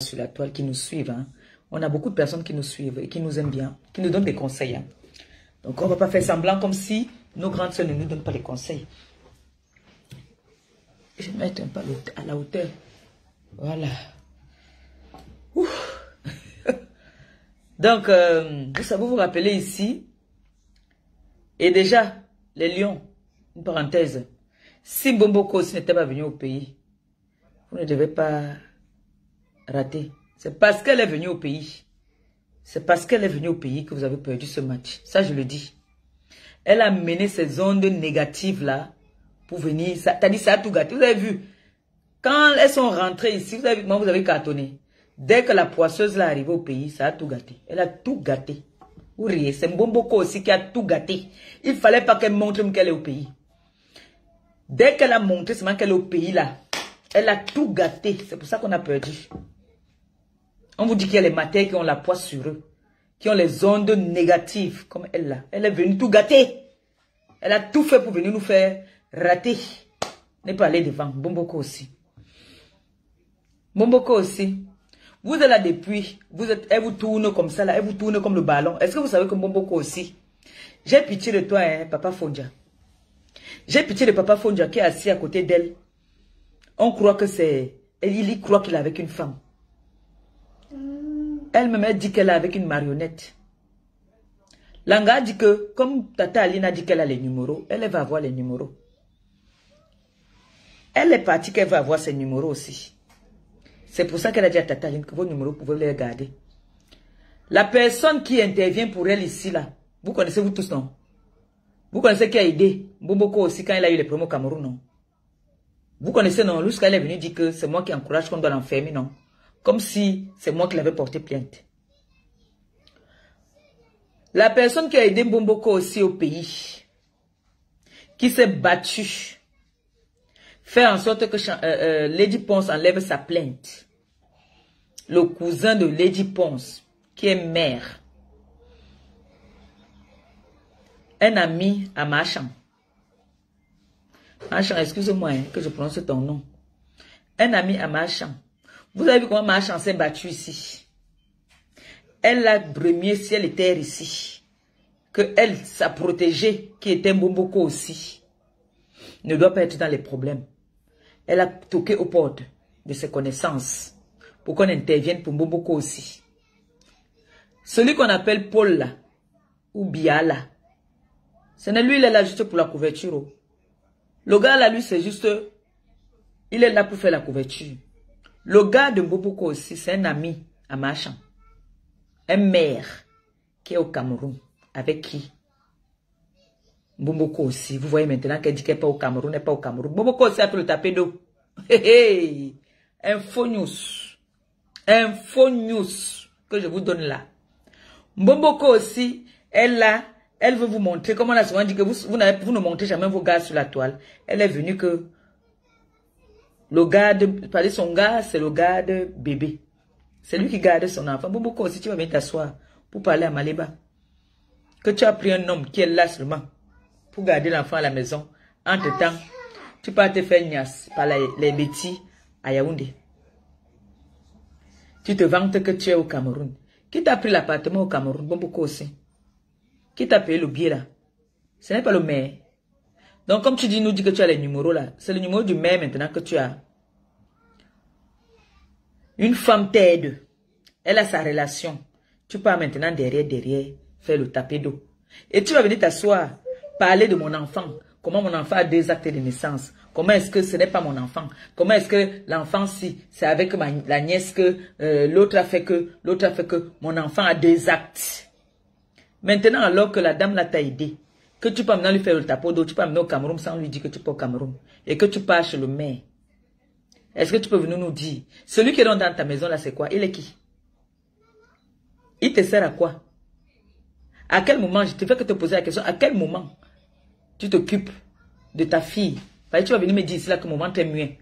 sur la toile qui nous suivent. Hein. On a beaucoup de personnes qui nous suivent et qui nous aiment bien, qui nous donnent des conseils. Hein. Donc on ne va pas faire semblant comme si nos grandes soeurs ne nous donnent pas les conseils. Je vais mettre un peu à la hauteur. Voilà. Ouf. Donc, vous rappelez ici. Et déjà, les lions, une parenthèse. Si Mbomboko n'était pas venu au pays, vous ne devez pas rater. C'est parce qu'elle est venue au pays. C'est parce qu'elle est venue au pays que vous avez perdu ce match. Ça, je le dis. Elle a mené ces ondes négatives-là pour venir. T'as dit, ça a tout gâté. Vous avez vu, quand elles sont rentrées ici, vous avez vu comment vous avez cartonné. Dès que la poisseuse est arrivée au pays, ça a tout gâté. Elle a tout gâté. Vous riez, c'est Mbomboko aussi qui a tout gâté. Il ne fallait pas qu'elle montre qu'elle est au pays. Dès qu'elle a montré seulement qu'elle est au pays là, elle a tout gâté. C'est pour ça qu'on a perdu. On vous dit qu'il y a les matins qui ont la poisse sur eux, qui ont les ondes négatives comme elle là. Elle est venue tout gâter. Elle a tout fait pour venir nous faire rater. N'est pas aller devant. Mbomboko aussi. Mbomboko aussi. Vous êtes là depuis, elle vous tourne comme ça, là, elle vous tourne comme le ballon. Est-ce que vous savez que Mbomboko aussi? J'ai pitié de toi, hein, Papa Fondia. J'ai pitié de Papa Fondia qui est assis à côté d'elle. On croit que c'est... Il croit qu'il est avec une femme. Elle-même dit qu'elle est avec une marionnette. Langa dit que, comme Tata Aline a dit qu'elle a les numéros, elle va avoir les numéros. Elle est partie qu'elle va avoir ses numéros aussi. C'est pour ça qu'elle a dit à Tata Aline que vos numéros, vous pouvez les garder. La personne qui intervient pour elle ici, là, vous connaissez vous tous, non? Vous connaissez qui a aidé Mbomboko aussi quand il a eu les promos au Cameroun, non? Vous connaissez, non? Lorsqu'elle est venue dire que c'est moi qui encourage qu'on doit l'enfermer, non? Comme si c'est moi qui l'avais porté plainte. La personne qui a aidé Mbomboko aussi au pays, qui s'est battue, fait en sorte que Lady Ponce enlève sa plainte. Le cousin de Lady Ponce, qui est mère, un ami à Machan. Machan, excusez-moi hein, que je prononce ton nom. Un ami à Machan. Vous avez vu comment Machan s'est battu ici. Elle a bremier si elle était ici. Que elle, sa protégée, qui était Mbomboko aussi, ne doit pas être dans les problèmes. Elle a toqué aux portes de ses connaissances pour qu'on intervienne pour Mbomboko aussi. Celui qu'on appelle Paul là, ou Biala, ce n'est lui, il est là juste pour la couverture. Le gars là, lui, c'est juste, il est là pour faire la couverture. Le gars de Mbomboko aussi, c'est un ami à Machan. Un maire qui est au Cameroun. Avec qui? Mbomboko aussi. Vous voyez maintenant qu'elle dit qu'elle n'est pas au Cameroun, n'est pas au Cameroun. Mbomboko aussi a pu le taper d'eau. Hey, info news. Info news que je vous donne là. Mbomboko aussi, elle veut vous montrer, comme on a souvent dit que vous ne montrez jamais vos gars sur la toile. Elle est venue que le gars de, son gars, c'est le gars de bébé. C'est lui qui garde son enfant. Mbomboko aussi, tu vas venir t'asseoir pour parler à Maléba. Que tu as pris un homme qui est là seulement pour garder l'enfant à la maison. Entre-temps, tu peux te faire niasse par les bêtis à Yaoundé. Tu te vantes que tu es au Cameroun. Qui t'a pris l'appartement au Cameroun? Mbomboko aussi. Qui t'a payé le billet là? Ce n'est pas le maire. Donc comme tu nous dis que tu as les numéros là, c'est le numéro du maire maintenant que tu as. Une femme t'aide. Elle a sa relation. Tu pars maintenant derrière, faire le tapé d'eau. Et tu vas venir t'asseoir, parler de mon enfant. Comment mon enfant a 2 actes de naissance. Comment est-ce que ce n'est pas mon enfant? Comment est-ce que l'enfant, si c'est avec la nièce que l'autre a fait que mon enfant a 2 actes. Maintenant, alors que la dame là t'a aidé, que tu peux maintenant lui faire le tapot d'eau, tu peux amener au Cameroun sans lui dire que tu peux au Cameroun. Et que tu pars chez le maire. Est-ce que tu peux venir nous dire, celui qui est dans ta maison là, c'est quoi? Il est qui? Il te sert à quoi? À quel moment, je te fais que te poser la question, à quel moment tu t'occupes de ta fille? Parce que tu vas venir me dire ici là que mon ventre est muet.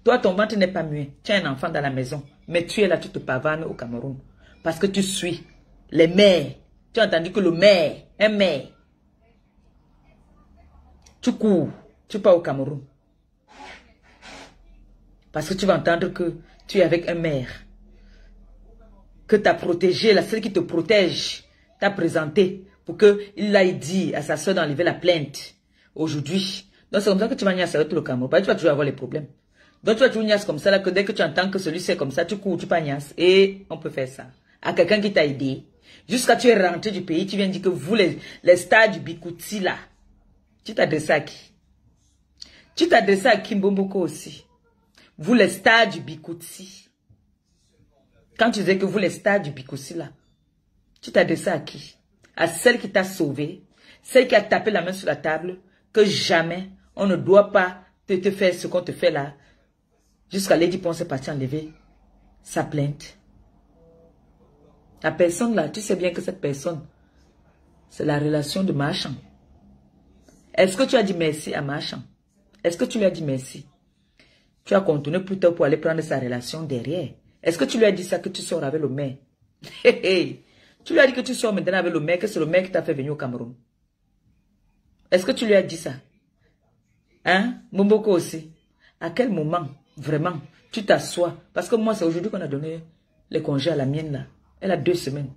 Toi, ton ventre n'est pas muet. Tu as un enfant dans la maison. Mais tu es là, tu te pavanes au Cameroun. Parce que tu suis les mères. Tu as entendu que le maire, un maire. Tu cours, tu pars au Cameroun. Parce que tu vas entendre que tu es avec un maire. que t'as protégé, la seule qui te protège, t'a présenté pour qu'il aille dire à sa soeur d'enlever la plainte aujourd'hui. Donc c'est comme ça que tu vas niaiser avec le Cameroun. Tu vas toujours avoir les problèmes. Donc tu vas toujours niaiser comme ça, là, que dès que tu entends que celui c'est comme ça, tu cours, tu pas niaises. Et on peut faire ça. À quelqu'un qui t'a aidé. Jusqu'à tu es rentré du pays, tu viens dire que vous, les stars du Bikouti, là, tu t'adresses à qui? Tu t'adresses à Kimbomboko aussi. Vous, les stars du Bikouti. Quand tu disais que vous, les stars du Bikouti, là, tu t'adresses à qui? À celle qui t'a sauvé, celle qui a tapé la main sur la table, que jamais on ne doit pas te faire ce qu'on te fait là, jusqu'à Lady Ponce est partie enlever sa plainte. La personne là, tu sais bien que cette personne, c'est la relation de Marchand. Est-ce que tu as dit merci à Marchand? Est-ce que tu lui as dit merci? Tu as continué plus tard pour aller prendre sa relation derrière. Est-ce que tu lui as dit ça que tu sors avec le maire? Tu lui as dit que tu sors maintenant avec le maire, que c'est le maire qui t'a fait venir au Cameroun. Est-ce que tu lui as dit ça? Hein? Momboko aussi. À quel moment, vraiment, tu t'assois? Parce que moi, c'est aujourd'hui qu'on a donné les congés à la mienne là. Elle a 2 semaines.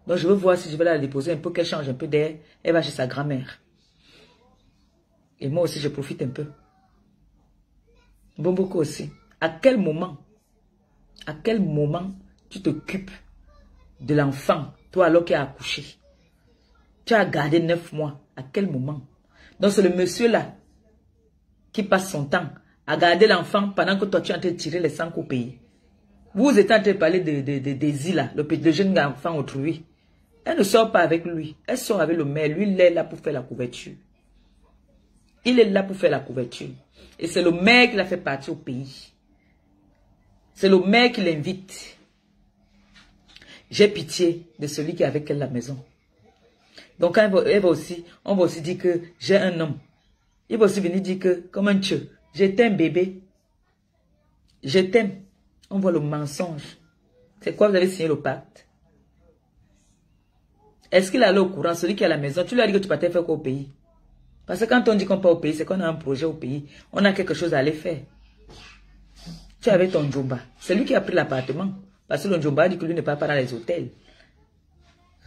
Donc je veux voir si je vais la déposer un peu, qu'elle change un peu d'air. Elle va chez sa grand-mère. Et moi aussi, je profite un peu. Momboko aussi. À quel moment tu t'occupes de l'enfant, toi alors qui as accouché? Tu as gardé 9 mois. À quel moment? Donc c'est le monsieur là qui passe son temps à garder l'enfant pendant que toi tu es en train de tirer les sangs au pays. Vous êtes en train de parler des îles là, le jeune enfant autrui. Elle ne sort pas avec lui. Elle sort avec le maire. Lui, il est là pour faire la couverture. Il est là pour faire la couverture. Et c'est le maire qui l'a fait partir au pays. C'est le maire qui l'invite. J'ai pitié de celui qui est avec elle à la maison. Donc quand elle va aussi, on va aussi dire que j'ai un homme. Il va aussi venir dire que, comme un tchè, je t'aime bébé. Je t'aime. On voit le mensonge. C'est quoi, vous avez signé le pacte? Est-ce qu'il est allé au courant, celui qui est à la maison? Tu lui as dit que tu partais faire quoi au pays? Parce que quand on dit qu'on part au pays, c'est qu'on a un projet au pays. On a quelque chose à aller faire. Tu avais ton Djomba. C'est lui qui a pris l'appartement. Parce que le Djomba a dit que lui ne part pas dans les hôtels.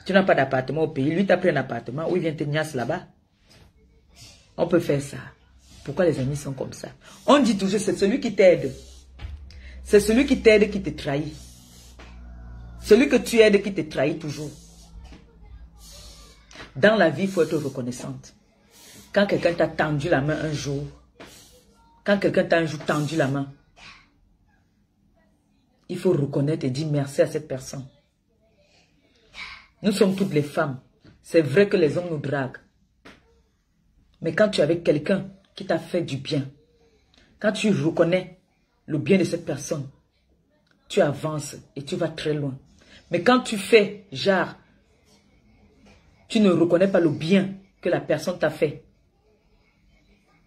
Tu n'as pas d'appartement au pays. Lui t'a pris un appartement où il vient te niasse là-bas. On peut faire ça. Pourquoi les amis sont comme ça? On dit toujours, c'est celui qui t'aide. C'est celui qui t'aide qui te trahit. Celui que tu aides qui te trahit toujours. Dans la vie, il faut être reconnaissante. Quand quelqu'un t'a tendu la main un jour, quand quelqu'un t'a un jour tendu la main, il faut reconnaître et dire merci à cette personne. Nous sommes toutes les femmes. C'est vrai que les hommes nous draguent. Mais quand tu es avec quelqu'un qui t'a fait du bien, quand tu reconnais le bien de cette personne, tu avances et tu vas très loin. Mais quand tu fais, genre, tu ne reconnais pas le bien que la personne t'a fait,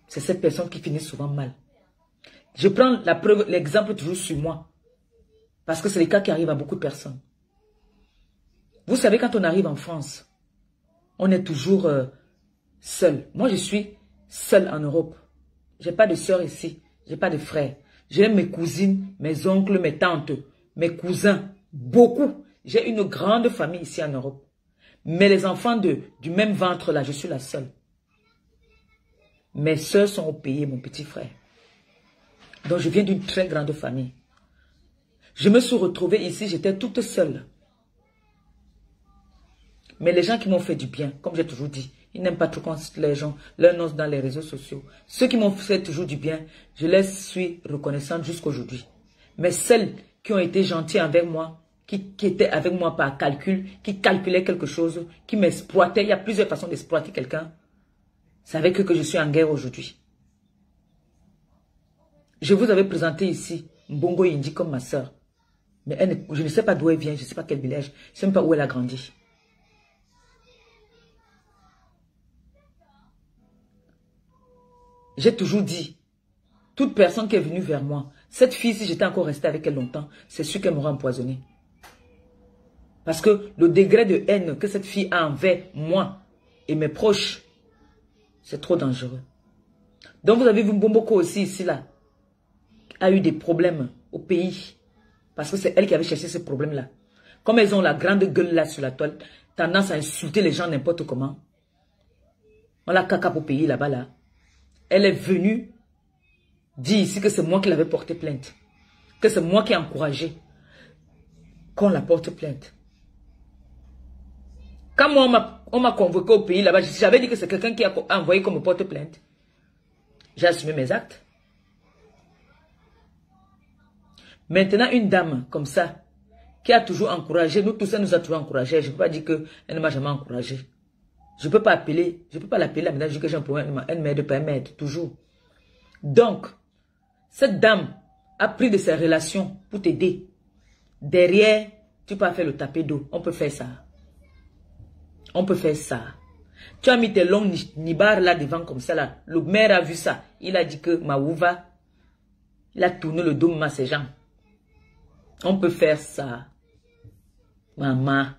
c'est cette personne qui finit souvent mal. Je prends la preuve, l'exemple toujours sur moi. Parce que c'est le cas qui arrive à beaucoup de personnes. Vous savez, quand on arrive en France, on est toujours seul. Moi, je suis seul en Europe. Je n'ai pas de soeur ici. Je n'ai pas de frère. J'ai mes cousines, mes oncles, mes tantes, mes cousins. Beaucoup. J'ai une grande famille ici en Europe. Mais les enfants du même ventre là, je suis la seule. Mes soeurs sont au pays, mon petit frère. Donc, je viens d'une très grande famille. Je me suis retrouvée ici, j'étais toute seule. Mais les gens qui m'ont fait du bien, comme j'ai toujours dit, ils n'aiment pas trop quand les gens leur noncent dans les réseaux sociaux. Ceux qui m'ont fait toujours du bien, je les suis reconnaissante jusqu'aujourd'hui. Mais celles qui ont été gentilles avec moi, qui étaient avec moi par calcul, qui calculaient quelque chose, qui m'exploitaient, il y a plusieurs façons d'exploiter quelqu'un. C'est avec eux que je suis en guerre aujourd'hui. Je vous avais présenté ici Mbongo Yindi comme ma soeur. Mais je ne sais pas d'où elle vient, je ne sais pas quel village, je ne sais même pas où elle a grandi. J'ai toujours dit, toute personne qui est venue vers moi, cette fille, si j'étais encore restée avec elle longtemps, c'est sûr qu'elle m'aurait empoisonné. Parce que le degré de haine que cette fille a envers moi et mes proches, c'est trop dangereux. Donc vous avez vu Mbomboko aussi ici, là, a eu des problèmes au pays. Parce que c'est elle qui avait cherché ce problème-là. Comme elles ont la grande gueule là sur la toile, tendance à insulter les gens n'importe comment. On l'a caca pour payer là-bas là. Elle est venue dire ici que c'est moi qui l'avais porté plainte. Que c'est moi qui ai encouragé qu'on la porte plainte. Quand moi on m'a convoqué au pays là-bas, j'avais dit que c'est quelqu'un qui a envoyé qu'on me porte plainte. J'ai assumé mes actes. Maintenant, une dame comme ça, qui a toujours encouragé, nous tous, elle nous a toujours encouragé. Je ne peux pas dire qu'elle ne m'a jamais encouragé. Je ne peux pas appeler, je ne peux pas l'appeler la ménage que j'ai un problème, elle m'aide pas, elle m'aide toujours. Donc, cette dame a pris de ses relations pour t'aider. Derrière, tu peux faire le tapé d'eau. On peut faire ça. On peut faire ça. Tu as mis tes longs nibards là devant comme ça là. Le maire a vu ça. Il a dit que Maouva, il a tourné le dos à ces gens. On peut faire ça. Maman.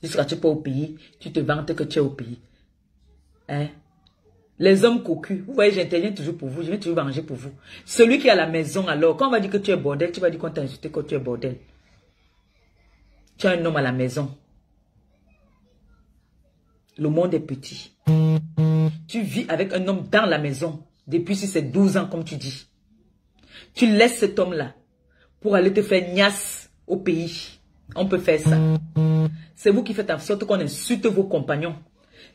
Jusqu'à tu pas au pays, tu te vantes que tu es au pays. Hein? Les hommes cocus, vous voyez, j'interviens toujours pour vous, je vais toujours manger pour vous. Celui qui est à la maison, alors, quand on va dire que tu es bordel, tu vas dire qu'on t'a insulté quand tu es bordel. Tu as un homme à la maison. Le monde est petit. Tu vis avec un homme dans la maison, depuis si c'est 12 ans, comme tu dis. Tu laisses cet homme-là pour aller te faire niasse au pays. On peut faire ça. C'est vous qui faites en sorte qu'on insulte vos compagnons.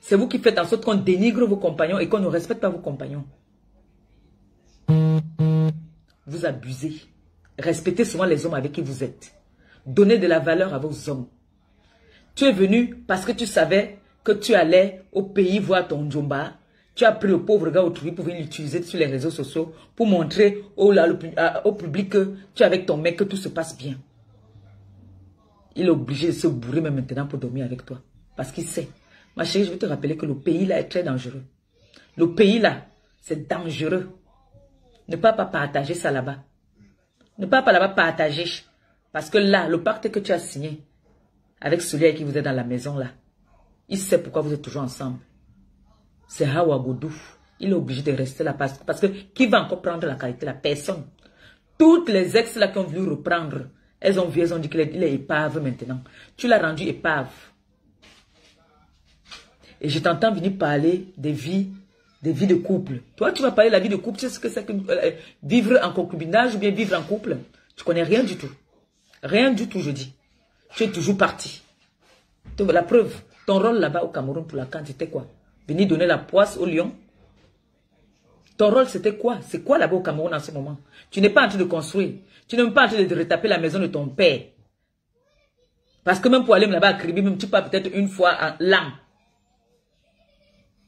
C'est vous qui faites en sorte qu'on dénigre vos compagnons et qu'on ne respecte pas vos compagnons. Vous abusez. Respectez souvent les hommes avec qui vous êtes. Donnez de la valeur à vos hommes. Tu es venu parce que tu savais que tu allais au pays voir ton Djomba. Tu as pris le pauvre gars autrui pour venir l'utiliser sur les réseaux sociaux pour montrer au public que tu es avec ton mec, que tout se passe bien. Il est obligé de se bourrer même maintenant pour dormir avec toi. Parce qu'il sait. Ma chérie, je vais te rappeler que le pays là est très dangereux. Le pays là, c'est dangereux. Ne pas partager ça là-bas. Ne pas là-bas partager. Parce que là, le pacte que tu as signé avec celui avec qui vous êtes dans la maison là, il sait pourquoi vous êtes toujours ensemble. C'est Hawagoudou. Il est obligé de rester là parce que qui va encore prendre la qualité? La personne. Toutes les ex là qui ont voulu reprendre, elles ont vu, elles ont dit qu'il est épave maintenant. Tu l'as rendu épave. Et je t'entends venir parler des vies de couple. Toi, tu vas parler de la vie de couple. Tu sais ce que c'est que vivre en concubinage ou bien vivre en couple? Tu connais rien du tout. Rien du tout, je dis. Tu es toujours parti. La preuve, ton rôle là-bas au Cameroun pour la CAN, c'était quoi? Venir donner la poisse au lion? Ton rôle, c'était quoi? C'est quoi là-bas au Cameroun en ce moment? Tu n'es pas en train de construire. Tu n'es même pas en train de retaper la maison de ton père. Parce que même pour aller là-bas à Kribi, même tu pars peut-être une fois en l'an.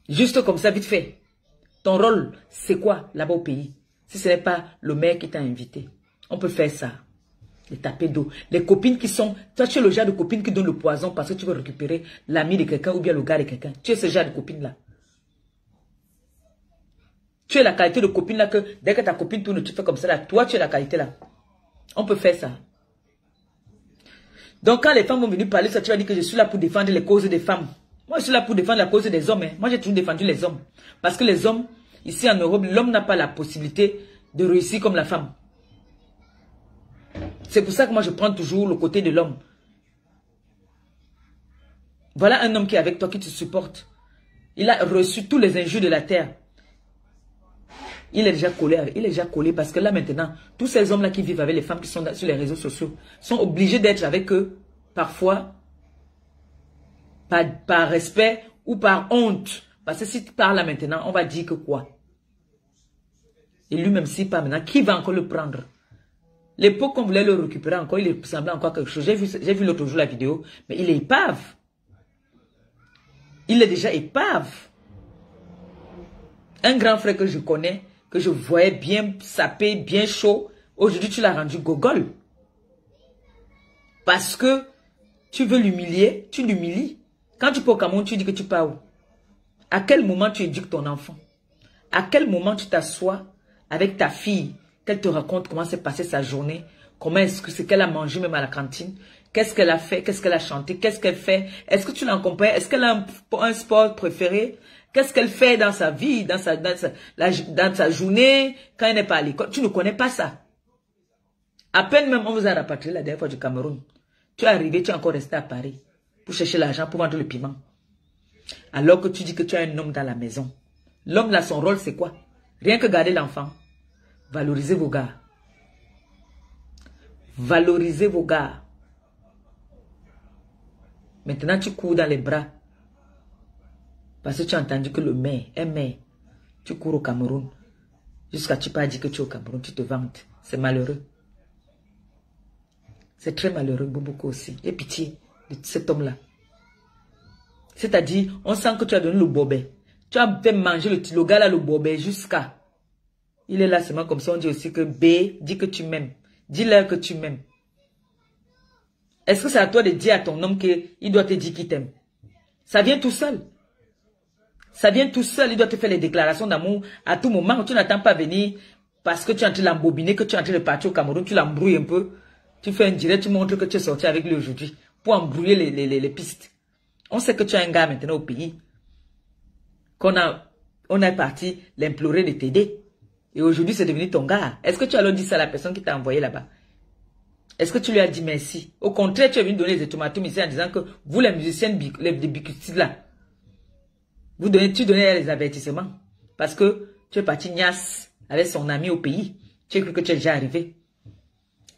Juste comme ça, vite fait. Ton rôle, c'est quoi là-bas au pays? Si ce n'est pas le maire qui t'a invité. On peut faire ça. Les tapés d'eau. Les copines qui sont... Toi, tu es le genre de copine qui donne le poison parce que tu veux récupérer l'ami de quelqu'un ou bien le gars de quelqu'un. Tu es ce genre de copine-là. Tu es la qualité de copine-là que dès que ta copine tourne, tu fais comme ça là. Toi, tu es la qualité-là. On peut faire ça. Donc, quand les femmes vont venir parler ça, tu vas dire que je suis là pour défendre les causes des femmes. Moi, je suis là pour défendre la cause des hommes. Hein. Moi, j'ai toujours défendu les hommes. Parce que les hommes, ici en Europe, l'homme n'a pas la possibilité de réussir comme la femme. C'est pour ça que moi, je prends toujours le côté de l'homme. Voilà un homme qui est avec toi, qui te supporte. Il a reçu tous les injures de la terre. Il est déjà collé parce que là, maintenant, tous ces hommes-là qui vivent avec les femmes qui sont sur les réseaux sociaux sont obligés d'être avec eux, parfois, par respect ou par honte. Parce que si tu parles là maintenant, on va dire que quoi? Et lui-même, s'il parle maintenant, qui va encore le prendre? L'époque qu'on voulait le récupérer encore, il semblait encore quelque chose. J'ai vu l'autre jour la vidéo, mais il est épave. Il est déjà épave. Un grand frère que je connais, que je voyais bien sapé, bien chaud, aujourd'hui tu l'as rendu gogol. Parce que tu veux l'humilier, tu l'humilies. Quand tu pars au Cameroun, tu dis que tu pars où? À quel moment tu éduques ton enfant? À quel moment tu t'assois avec ta fille, qu'elle te raconte comment s'est passée sa journée, comment est-ce que c'est qu'elle a mangé même à la cantine, qu'est-ce qu'elle a fait, qu'est-ce qu'elle a chanté, qu'est-ce qu'elle fait, est-ce que tu l'accompagnes, est-ce qu'elle a un sport préféré, qu'est-ce qu'elle fait dans sa vie, dans sa journée, quand elle n'est pas à l'école? Tu ne connais pas ça. À peine même, on vous a rapatrié la dernière fois du Cameroun. Tu es arrivé, tu es encore resté à Paris pour chercher l'argent, pour vendre le piment. Alors que tu dis que tu as un homme dans la maison. L'homme là, son rôle, c'est quoi? Rien que garder l'enfant. Valorisez vos gars. Valorisez vos gars. Maintenant, tu cours dans les bras. Parce que tu as entendu que le maire, un maire, tu cours au Cameroun. Jusqu'à tu pas dit que tu es au Cameroun, tu te vantes. C'est malheureux. C'est très malheureux, Boboko aussi. Et pitié de cet homme-là. C'est-à-dire, on sent que tu as donné le bobet. Tu as fait manger le gars là, le bobet, jusqu'à... Il est là seulement comme ça, on dit aussi que B, dis que tu m'aimes. Dis-leur que tu m'aimes. Est-ce que c'est à toi de dire à ton homme qu'il doit te dire qu'il t'aime? Ça vient tout seul. Ça vient tout seul, il doit te faire les déclarations d'amour à tout moment. Tu n'attends pas venir parce que tu es en train de l'embobiner, que tu es en train de partir au Cameroun, tu l'embrouilles un peu. Tu fais un direct, tu montres que tu es sorti avec lui aujourd'hui pour embrouiller les pistes. On sait que tu as un gars maintenant au pays. On est parti l'implorer de t'aider. Et aujourd'hui, c'est devenu ton gars. Est-ce que tu as alors dit ça à la personne qui t'a envoyé là-bas? Est-ce que tu lui as dit merci? Au contraire, tu es venu donner des tomates ici en disant que vous, les musiciens, les bicutistes là, tu donnais les avertissements. Parce que tu es parti niasse avec son ami au pays. Tu as cru que tu es déjà arrivé.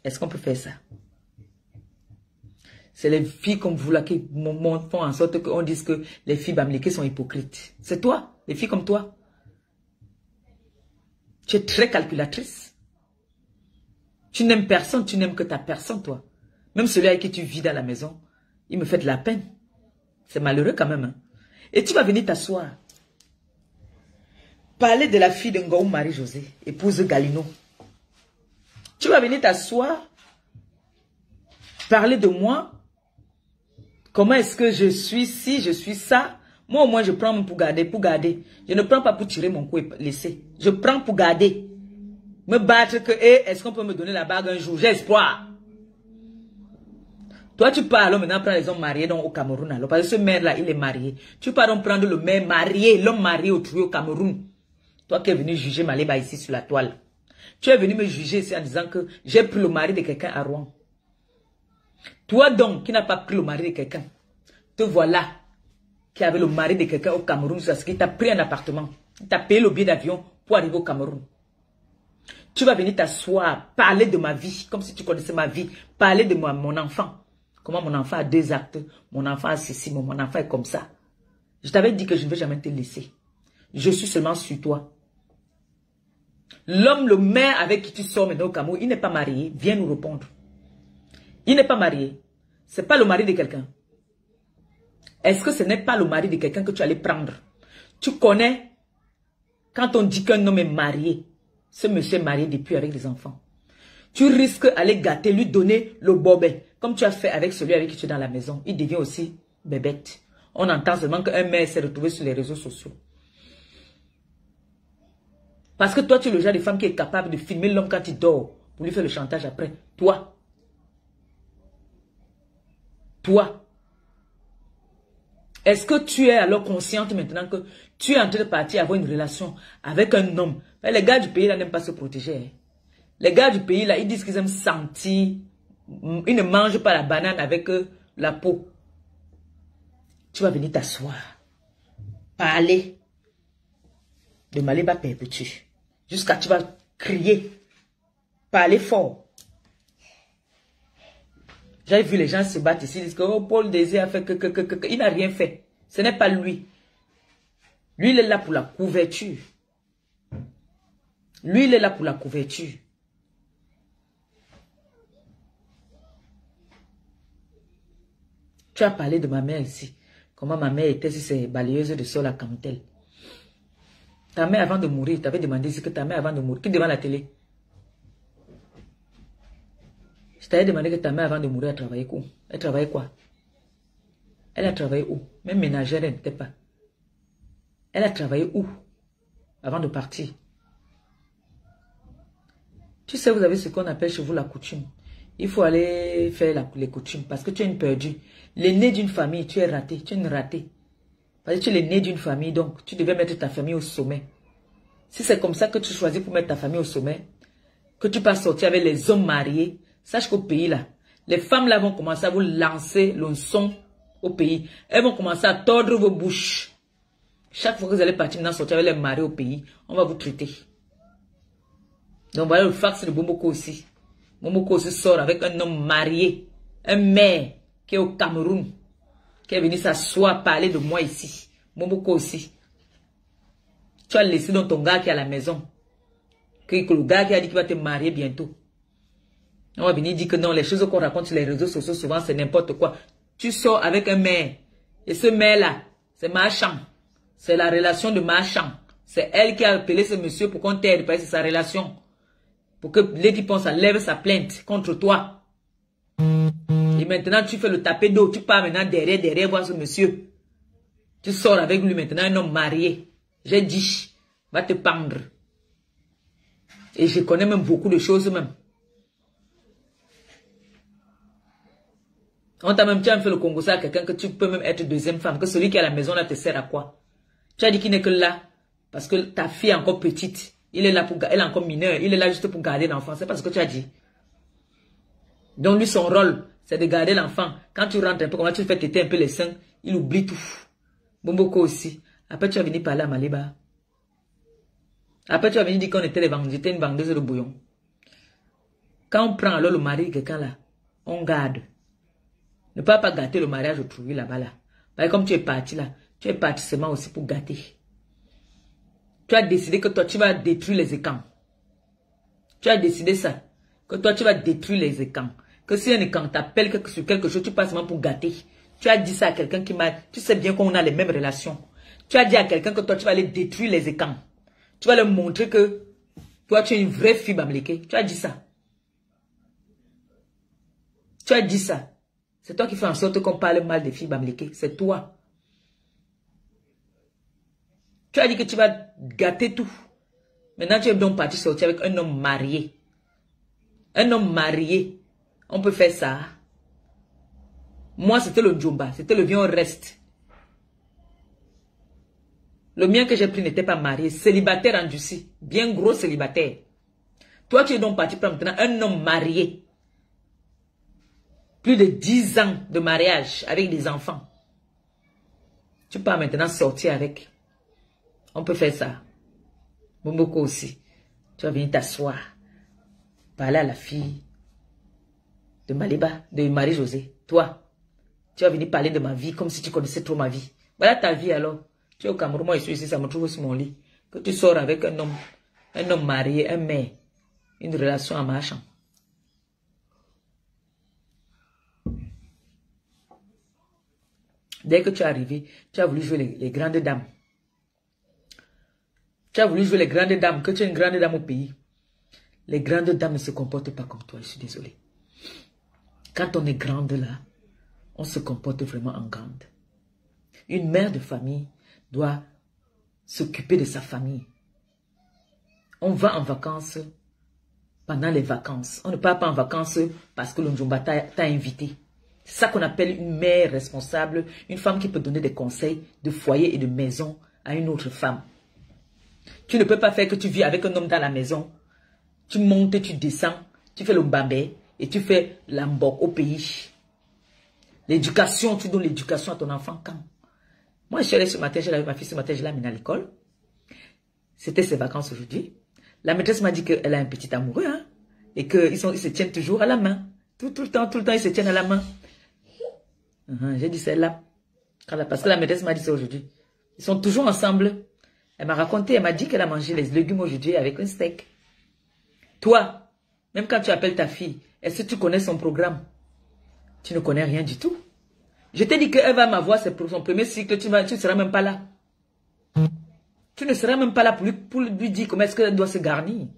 Est-ce qu'on peut faire ça? C'est les filles comme vous là qui font en sorte qu'on dise que les filles bamlékées sont hypocrites. C'est toi, les filles comme toi. Tu es très calculatrice. Tu n'aimes personne, tu n'aimes que ta personne, toi. Même celui avec qui tu vis dans la maison, il me fait de la peine. C'est malheureux quand même. Hein? Et tu vas venir t'asseoir. Parler de la fille de Ngou Marie-Josée, épouse Galino. Tu vas venir t'asseoir. Parler de moi. Comment est-ce que je suis ci, je suis ça. Moi, au moins, je prends pour garder, pour garder. Je ne prends pas pour tirer mon cou et laisser. Je prends pour garder. Me battre que, est-ce qu'on peut me donner la bague un jour? J'ai espoir. Toi, tu pars alors maintenant prendre les hommes mariés donc, au Cameroun. Alors, parce que ce maire-là, il est marié. Tu pars donc prendre le maire marié, l'homme marié au Cameroun. Toi qui es venu juger Maléba ici sur la toile. Tu es venu me juger ici en disant que j'ai pris le mari de quelqu'un à Rouen. Toi donc, qui n'as pas pris le mari de quelqu'un, te voilà, qui avait le mari de quelqu'un au Cameroun, parce qu'il t'a pris un appartement. Il t'a payé le billet d'avion pour arriver au Cameroun. Tu vas venir t'asseoir, parler de ma vie, comme si tu connaissais ma vie, parler de moi, mon enfant. Comment mon enfant a 2 actes, mon enfant a ceci, mon enfant est comme ça. Je t'avais dit que je ne vais jamais te laisser. Je suis seulement sur toi. L'homme, le maire avec qui tu sors maintenant au Cameroun, il n'est pas marié, viens nous répondre. Il n'est pas marié. Ce n'est pas le mari de quelqu'un. Est-ce que ce n'est pas le mari de quelqu'un que tu allais prendre? Tu connais, quand on dit qu'un homme est marié, ce monsieur est marié depuis avec des enfants. Tu risques d'aller gâter, lui donner le bobet, comme tu as fait avec celui avec qui tu es dans la maison. Il devient aussi bébête. On entend seulement qu'un maire s'est retrouvé sur les réseaux sociaux. Parce que toi, tu es le genre de femme qui est capable de filmer l'homme quand il dort, pour lui faire le chantage après. Toi. Toi. Est-ce que tu es alors consciente maintenant que tu es en train de partir avoir une relation avec un homme? Les gars du pays là n'aiment pas se protéger. Hein. Les gars du pays là, ils disent qu'ils aiment sentir. Ils ne mangent pas la banane avec la peau. Tu vas venir t'asseoir. Parler de Maléba Perpétue. Jusqu'à tu vas crier. Parler fort. J'ai vu les gens se battre ici, ils disent que oh, Paul Désir a fait que. Il n'a rien fait. Ce n'est pas lui. Lui, il est là pour la couverture. Lui, il est là pour la couverture. Tu as parlé de ma mère ici. Comment ma mère était sur ses balayeuses de sol à Cantel. Ta mère avant de mourir, tu avais demandé ce que ta mère avant de mourir. Qui devant la télé? Je t'avais demandé que ta mère avant de mourir, elle travaillait où? Elle travaillait quoi? Elle a travaillé où? Même ménagère, elle n'était pas. Elle a travaillé où? Avant de partir. Tu sais, vous avez ce qu'on appelle chez vous la coutume. Il faut aller faire les coutumes parce que tu es une perdue. L'aîné d'une famille, tu es raté, tu es une ratée. Parce que tu es l'aîné d'une famille, donc tu devais mettre ta famille au sommet. Si c'est comme ça que tu choisis pour mettre ta famille au sommet, que tu passes sortir avec les hommes mariés, Sache qu'au pays là, les femmes là vont commencer à vous lancer le son au pays. Elles vont commencer à tordre vos bouches. Chaque fois que vous allez partir maintenant sortir avec les maris au pays, on va vous traiter. Donc voilà le fax de Bomboko aussi. Bomboko aussi sort avec un homme marié, un maire qui est au Cameroun, qui est venu s'asseoir, parler de moi ici. Bomboko aussi. Tu as laissé dans ton gars qui est à la maison. Que le gars qui a dit qu'il va te marier bientôt. On va venir dire que non, les choses qu'on raconte sur les réseaux sociaux, souvent c'est n'importe quoi. Tu sors avec un maire. Et ce maire-là, c'est Marchand. C'est la relation de Marchand. C'est elle qui a appelé ce monsieur pour qu'on t'aide, parce que c'est sa relation. Pour que Lady Ponce lève sa plainte contre toi. Et maintenant, tu fais le tapé d'eau. Tu pars maintenant derrière voir ce monsieur. Tu sors avec lui maintenant, un homme marié. J'ai dit, va te pendre. Et je connais même beaucoup de choses même. On t'a même fait le Congo ça à quelqu'un que tu peux même être deuxième femme. Que celui qui est à la maison là te sert à quoi? Tu as dit qu'il n'est que là. Parce que ta fille est encore petite. Il est là pour, elle est encore mineure. Il est là juste pour garder l'enfant. C'est pas ce que tu as dit. Donc lui, son rôle, c'est de garder l'enfant. Quand tu rentres un peu, comment tu fais téter un peu les seins, il oublie tout. Bomboko aussi. Après, tu vas venir parler à Maliba. Après, tu vas venir dire qu'on était les vendeuses. J'étais une vendeuse de bouillon. Quand on prend alors le mari de quelqu'un là, on garde. Ne pas gâter le mariage autrui là-bas là. Parce que comme tu es parti là, tu es parti seulement aussi pour gâter. Tu as décidé que toi, tu vas détruire les écrans. Tu as décidé ça. Que toi, tu vas détruire les écrans. Que si un écran t'appelle sur quelque chose, tu passes seulement pour gâter. Tu as dit ça à quelqu'un qui m'a... Tu sais bien qu'on a les mêmes relations. Tu as dit à quelqu'un que toi, tu vas aller détruire les écrans. Tu vas leur montrer que toi, tu es une vraie fille bamléquée. Tu as dit ça. Tu as dit ça. C'est toi qui fais en sorte qu'on parle mal des filles bamléquées. C'est toi. Tu as dit que tu vas gâter tout. Maintenant, tu es donc parti sortir avec un homme marié. Un homme marié. On peut faire ça. Moi, c'était le Djomba. C'était le vieux reste. Le mien que j'ai pris n'était pas marié. Célibataire endurci. Bien gros célibataire. Toi, tu es donc parti prendre maintenant un homme marié. Plus de 10 ans de mariage avec des enfants. Tu peux maintenant sortir avec. On peut faire ça. Bomboko aussi. Tu vas venir t'asseoir. Parler à la fille de Maliba, de Marie-Josée. Toi, tu vas venir parler de ma vie comme si tu connaissais trop ma vie. Voilà ta vie alors. Tu es au Cameroun, moi je suis ici, ça me trouve sur mon lit. Que tu sors avec un homme marié, un mère, une relation à Marchand. Dès que tu es arrivé, tu as voulu jouer les grandes dames. Tu as voulu jouer les grandes dames, que tu es une grande dame au pays. Les grandes dames ne se comportent pas comme toi, je suis désolé. Quand on est grande là, on se comporte vraiment en grande. Une mère de famille doit s'occuper de sa famille. On va en vacances pendant les vacances. On ne part pas en vacances parce que le Njomba t'a invité. C'est ça qu'on appelle une mère responsable, une femme qui peut donner des conseils de foyer et de maison à une autre femme. Tu ne peux pas faire que tu vis avec un homme dans la maison. Tu montes, tu descends, tu fais le mbambé et tu fais l'ambok au pays. L'éducation, tu donnes l'éducation à ton enfant quand? Moi, je suis allée ce matin, j'ai lavé ma fille ce matin, je l'ai amenée à l'école. C'était ses vacances aujourd'hui. La maîtresse m'a dit qu'elle a un petit amoureux, hein, et qu'ils se tiennent toujours à la main. Tout le temps, ils se tiennent à la main. J'ai dit c'est là. Parce que la maîtresse m'a dit ça aujourd'hui. Ils sont toujours ensemble. Elle m'a raconté, elle m'a dit qu'elle a mangé les légumes aujourd'hui avec un steak. Toi, même quand tu appelles ta fille, est-ce que tu connais son programme? Tu ne connais rien du tout. Je t'ai dit qu'elle va m'avoir son premier cycle, tu ne seras même pas là. Tu ne seras même pas là pour lui dire comment est-ce qu'elle doit se garnir.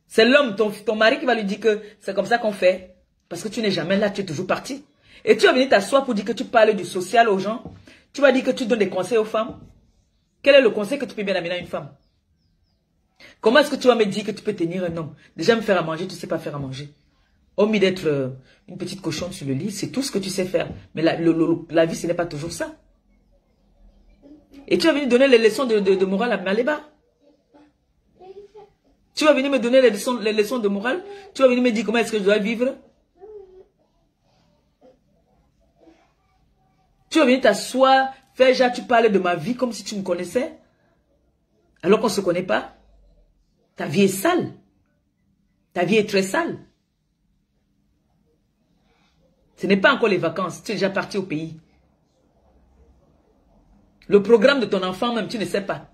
C'est l'homme, ton mari qui va lui dire que c'est comme ça qu'on fait. Parce que tu n'es jamais là, tu es toujours parti. Et tu vas venir t'asseoir pour dire que tu parles du social aux gens. Tu vas dire que tu donnes des conseils aux femmes. Quel est le conseil que tu peux bien amener à une femme? Comment est-ce que tu vas me dire que tu peux tenir un homme? Déjà me faire à manger, tu ne sais pas faire à manger. Omis d'être une petite cochonne sur le lit, c'est tout ce que tu sais faire. Mais la vie, ce n'est pas toujours ça. Et tu vas venir donner les leçons de morale à Maléba. Tu vas venir me donner les leçons de morale? Tu vas venir me dire comment est-ce que je dois vivre? Tu vas venir t'asseoir, faire genre tu parles de ma vie comme si tu me connaissais? Alors qu'on ne se connaît pas? Ta vie est sale. Ta vie est très sale. Ce n'est pas encore les vacances. Tu es déjà parti au pays. Le programme de ton enfant même, tu ne sais pas.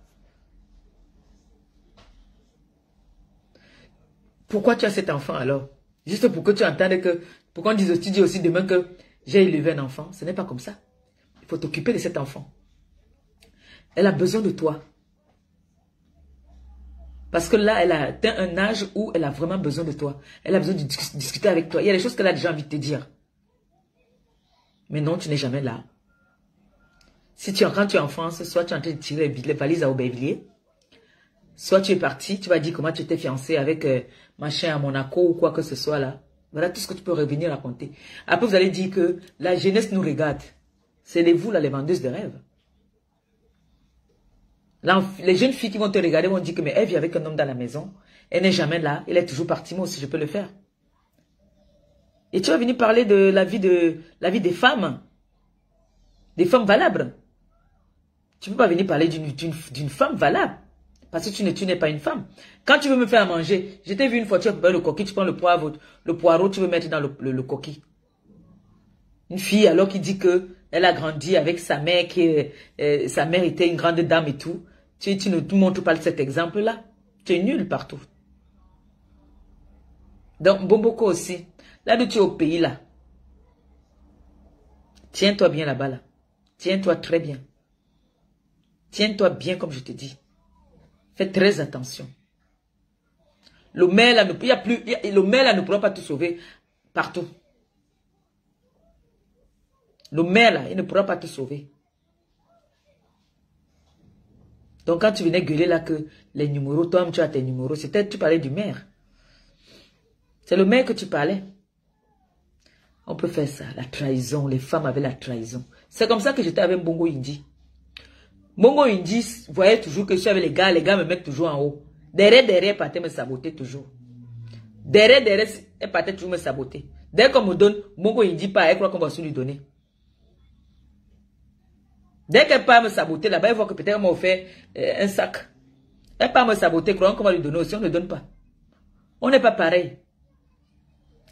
Pourquoi tu as cet enfant alors? Juste pour que tu entendes que... Pourquoi tu dis aussi demain que j'ai élevé un enfant? Ce n'est pas comme ça. Il faut t'occuper de cet enfant. Elle a besoin de toi. Parce que là, elle a atteint un âge où elle a vraiment besoin de toi. Elle a besoin de discuter avec toi. Il y a des choses qu'elle a déjà envie de te dire. Mais non, tu n'es jamais là. Si quand tu es en France, soit tu es en train de tirer les valises à Aubervilliers, soit tu es parti, tu vas dire comment tu étais fiancé avec machin à Monaco ou quoi que ce soit là. Voilà tout ce que tu peux revenir raconter. Après, vous allez dire que la jeunesse nous regarde. C'est vous, là, les vendeuses de rêves. Là, les jeunes filles qui vont te regarder vont dire que mais elle vit avec un homme dans la maison. Elle n'est jamais là. Elle est toujours partie. Moi aussi, je peux le faire. Et tu vas venir parler de la vie des femmes. Des femmes valables. Tu ne peux pas venir parler d'une femme valable. Parce que tu n'es pas une femme. Quand tu veux me faire manger, je t'ai vu une fois, tu as préparé le coquille, tu prends le poireau, tu veux mettre dans le coquille. Une fille alors qui dit que elle a grandi avec sa mère, sa mère était une grande dame et tout. Tu ne te montres pas cet exemple-là. Tu es nul partout. Donc, Bomboko aussi. Là où tu es au pays, là. Tiens-toi bien là-bas, là. Tiens-toi très bien. Tiens-toi bien comme je te dis. Fais très attention. Le maire, là, le maire, là, ne pourra pas te sauver partout. Le maire, là, il ne pourra pas te sauver. Donc, quand tu venais gueuler là que les numéros, toi-même, tu as tes numéros, c'était, tu parlais du maire. C'est le maire que tu parlais. On peut faire ça, la trahison, les femmes avaient la trahison. C'est comme ça que j'étais avec Bongo Indi. Bongo Indi voyait toujours que je suis avec les gars me mettent toujours en haut. Derrière, elle partait me saboter toujours. Derrière, elle partait toujours me saboter. Dès qu'on me donne, Bongo Indi pas, elle croit qu'on va se lui donner. Dès qu'elle part me saboter là-bas, elle voit que peut-être on m'a offert un sac. Elle part me saboter, croyant qu'on va lui donner aussi, on ne donne pas. On n'est pas pareil.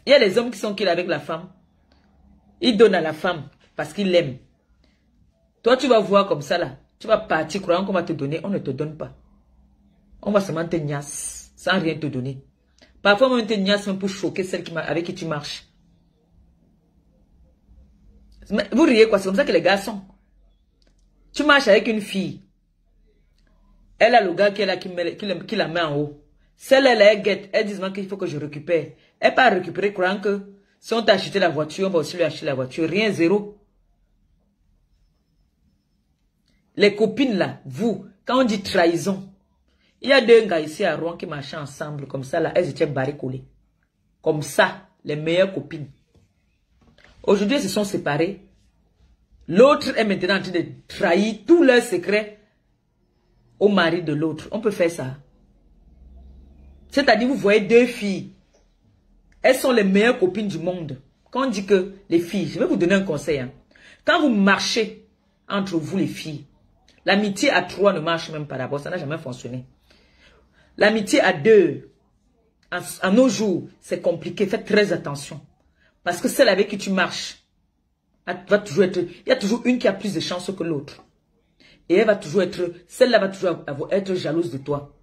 Il y a les hommes qui sont kill avec la femme. Ils donnent à la femme parce qu'ils l'aiment. Toi, tu vas voir comme ça là. Tu vas partir croyant qu'on va te donner, on ne te donne pas. On va seulement te niasse sans rien te donner. Parfois, on te niasse pour choquer celle avec qui tu marches. Vous riez quoi? C'est comme ça que les gars sont. Tu marches avec une fille. Elle a le gars qui la met en haut. Celle-là, elle guette. Elle dit qu'il faut que je récupère. Elle pas récupérer croyant que si on t'a acheté la voiture, on va aussi lui acheter la voiture. Rien, zéro. Les copines là, vous, quand on dit trahison, il y a deux gars ici à Rouen qui marchaient ensemble, comme ça là, elles étaient barrées-collées. Comme ça, les meilleures copines. Aujourd'hui, elles se sont séparées. L'autre est maintenant en train de trahir tous leurs secrets au mari de l'autre. On peut faire ça. C'est-à-dire, vous voyez deux filles. Elles sont les meilleures copines du monde. Quand on dit que les filles, je vais vous donner un conseil. Hein. Quand vous marchez entre vous les filles, l'amitié à trois ne marche même pas d'abord. Ça n'a jamais fonctionné. L'amitié à deux, en nos jours, c'est compliqué. Faites très attention. Parce que celle avec qui tu marches, va toujours être, il y a toujours une qui a plus de chance que l'autre. Et elle va toujours être, celle-là va toujours être jalouse de toi.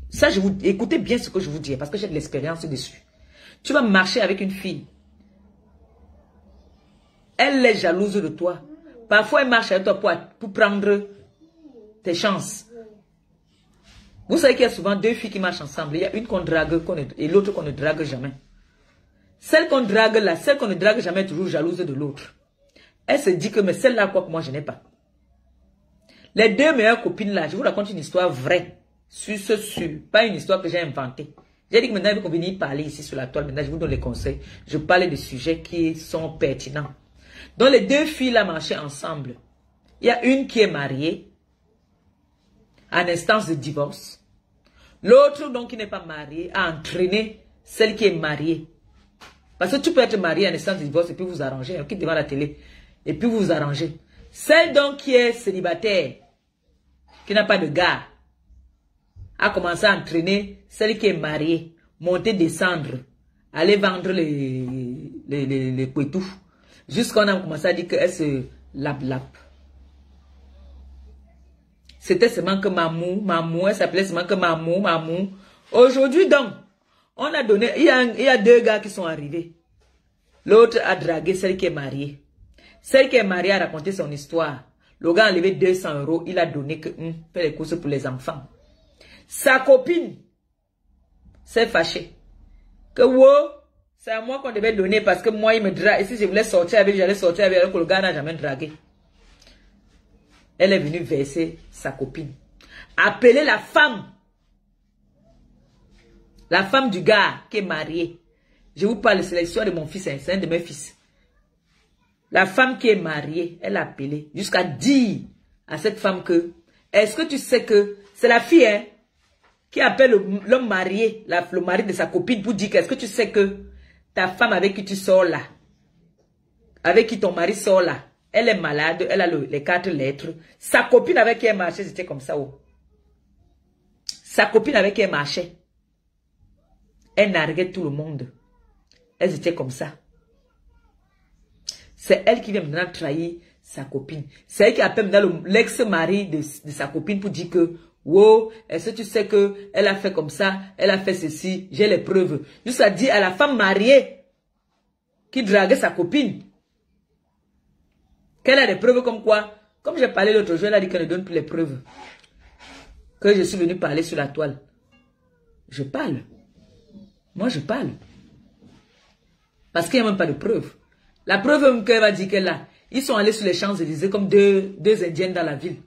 Ça, écoutez bien ce que je vous dis, parce que j'ai de l'expérience dessus. Tu vas marcher avec une fille. Elle est jalouse de toi. Parfois, elle marche avec toi pour prendre tes chances. Vous savez qu'il y a souvent deux filles qui marchent ensemble. Il y a une qu'on drague et l'autre qu'on ne drague jamais. Celle qu'on drague là, celle qu'on ne drague jamais est toujours jalouse de l'autre. Elle se dit que mais celle-là, quoi que moi, je n'ai pas. Les deux meilleures copines là, je vous raconte une histoire vraie. Sur ce sur, pas une histoire que j'ai inventée. J'ai dit que maintenant, il faut venir parler ici sur la toile. Maintenant, je vous donne les conseils. Je parle de sujets qui sont pertinents. Donc, les deux filles là marchaient ensemble. Il y a une qui est mariée, en instance de divorce. L'autre, donc, qui n'est pas marié, a entraîné celle qui est mariée. Parce que tu peux être marié à naissance de divorce et puis vous arranger, qui devant la télé, et puis vous vous arrangez. Celle donc qui est célibataire, qui n'a pas de gars, a commencé à entraîner celle qui est mariée, monter, descendre, aller vendre les poitous. Jusqu'on a commencé à dire qu'elle se lap. C'était seulement que Mamou, elle s'appelait seulement que Mamou. Aujourd'hui donc, on a donné, il y a deux gars qui sont arrivés. L'autre a dragué celle qui est mariée. Celle qui est mariée a raconté son histoire. Le gars a enlevé 200 €, il a donné que fait les courses pour les enfants. Sa copine s'est fâchée. Que c'est à moi qu'on devait donner parce que moi il me drague. Et si je voulais sortir avec, j'allais sortir avec, alors que le gars n'a jamais dragué. Elle est venue verser sa copine. Appeler la femme. La femme du gars qui est mariée. Je vous parle de sélection de mon fils, c'est un de mes fils. La femme qui est mariée, elle a appelé jusqu'à dire à cette femme que, est-ce que tu sais que c'est la fille qui appelle l'homme marié, le mari de sa copine pour dire est-ce que tu sais que ta femme avec qui tu sors là, avec qui ton mari sort là, elle est malade, elle a les 4 lettres. Sa copine avec qui elle marchait, c'était comme ça. Oh. Sa copine avec qui elle marchait, elle narguait tout le monde. Elles étaient comme ça. C'est elle qui vient maintenant trahir sa copine. C'est elle qui appelle maintenant l'ex-mari de sa copine pour dire que, wow, est-ce que tu sais que elle a fait comme ça, elle a fait ceci, j'ai les preuves. Jusqu'à dire à la femme mariée qui draguait sa copine qu'elle a des preuves comme quoi. Comme j'ai parlé l'autre jour, elle a dit qu'elle ne donne plus les preuves. Que je suis venu parler sur la toile. Je parle. Moi, je parle. Parce qu'il n'y a même pas de preuve. La preuve qu'elle va dire qu'elle a. Ils sont allés sur les Champs-Élysées comme deux Indiennes dans la ville.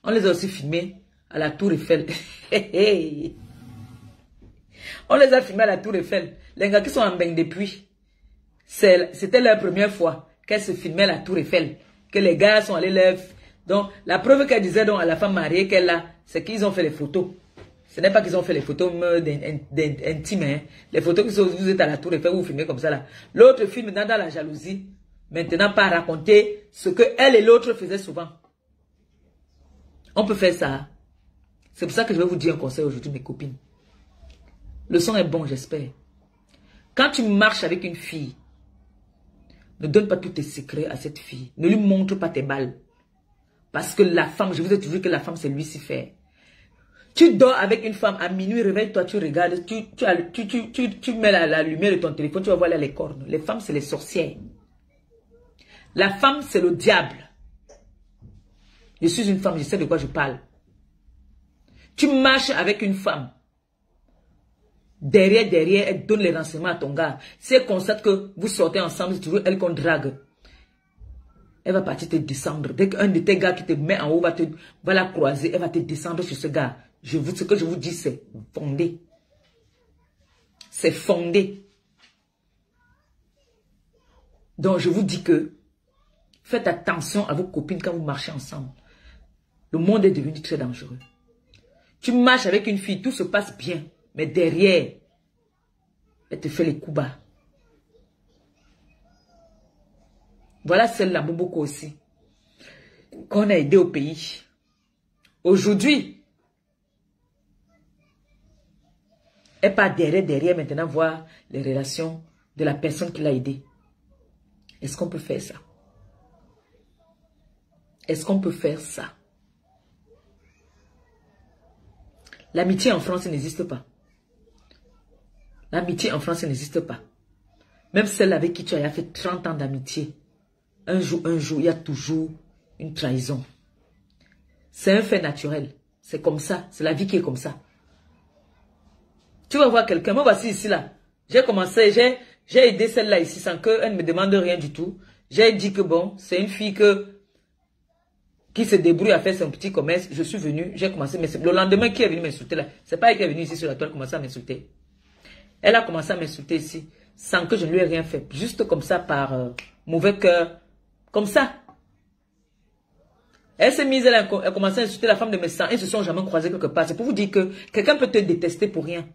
On les a aussi filmés à la Tour Eiffel. On les a filmés à la Tour Eiffel. Les gars qui sont en bain depuis. C'était leur première fois qu'elle se filmait à la Tour Eiffel. Que les gars sont allés leur... Donc, la preuve qu'elle disait donc à la femme mariée qu'elle a, c'est qu'ils ont fait les photos. Ce n'est pas qu'ils ont fait les photos intimes. Hein. Les photos que vous êtes à la Tour Eiffel, vous filmez comme ça là. L'autre filme dans la jalousie. Maintenant, pas raconter ce que elle et l'autre faisaient souvent. On peut faire ça. C'est pour ça que je vais vous dire un conseil aujourd'hui, mes copines. Le son est bon, j'espère. Quand tu marches avec une fille, ne donne pas tous tes secrets à cette fille. Ne lui montre pas tes balles. Parce que la femme, je vous ai toujours dit que la femme, c'est Lucifer. Tu dors avec une femme, à minuit, réveille-toi, tu regardes, tu mets la lumière de ton téléphone, tu vas voir là les cornes. Les femmes, c'est les sorcières. La femme, c'est le diable. Je suis une femme, je sais de quoi je parle. Tu marches avec une femme. Derrière, elle donne les renseignements à ton gars. Si elle constate que vous sortez ensemble, c'est toujours elle qu'on drague. Elle va partir te descendre. Dès qu'un de tes gars qui te met en haut va la croiser, elle va te descendre sur ce gars. Ce que je vous dis, c'est fondé. C'est fondé. Donc, je vous dis que faites attention à vos copines quand vous marchez ensemble. Le monde est devenu très dangereux. Tu marches avec une fille, tout se passe bien. Mais derrière, elle te fait les coups bas. Voilà celle-là, Boboko aussi, qu'on a aidé au pays. Aujourd'hui, elle part derrière maintenant voir les relations de la personne qui l'a aidé. Est-ce qu'on peut faire ça? Est-ce qu'on peut faire ça? L'amitié en France n'existe pas. L'amitié en France n'existe pas. Même celle avec qui tu as fait 30 ans d'amitié. Un jour, il y a toujours une trahison. C'est un fait naturel. C'est comme ça. C'est la vie qui est comme ça. Tu vas voir quelqu'un. Moi, voici ici, là. J'ai commencé, j'ai aidé celle-là ici sans qu'elle ne me demande rien du tout. J'ai dit que bon, c'est une fille qui se débrouille à faire son petit commerce. Je suis venu, j'ai commencé à m'insulter. Le lendemain, qui est venu m'insulter là? C'est pas elle qui est venue ici sur la toile commencer à m'insulter. Elle a commencé à m'insulter ici sans que je ne lui ai rien fait. Juste comme ça, par mauvais cœur. Comme ça. Elle s'est mise, elle a commencé à insulter la femme de médecin. Ils ne se sont jamais croisés quelque part. C'est pour vous dire que quelqu'un peut te détester pour rien.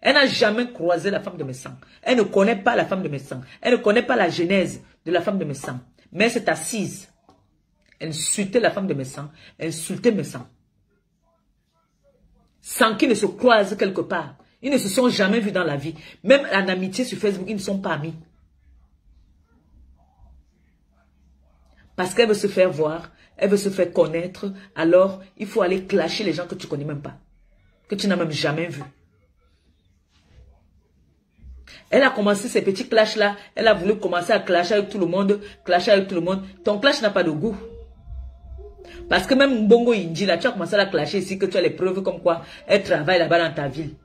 Elle n'a jamais croisé la femme de médecin. Elle ne connaît pas la femme de médecin. Elle ne connaît pas la genèse de la femme de médecin. Mais elle s'est assise. Elle insultait la femme de médecin. Elle insultait le médecin. Sans qu'ils ne se croisent quelque part. Ils ne se sont jamais vus dans la vie. Même en amitié sur Facebook, ils ne sont pas amis. Parce qu'elle veut se faire voir. Elle veut se faire connaître. Alors, il faut aller clasher les gens que tu ne connais même pas. Que tu n'as même jamais vus. Elle a commencé ces petits clashs-là. Elle a voulu commencer à clasher avec tout le monde. Clasher avec tout le monde. Ton clash n'a pas de goût. Parce que même Mbongo Inji, là, tu as commencé à la clasher ici, que tu as les preuves comme quoi elle travaille là-bas dans ta ville.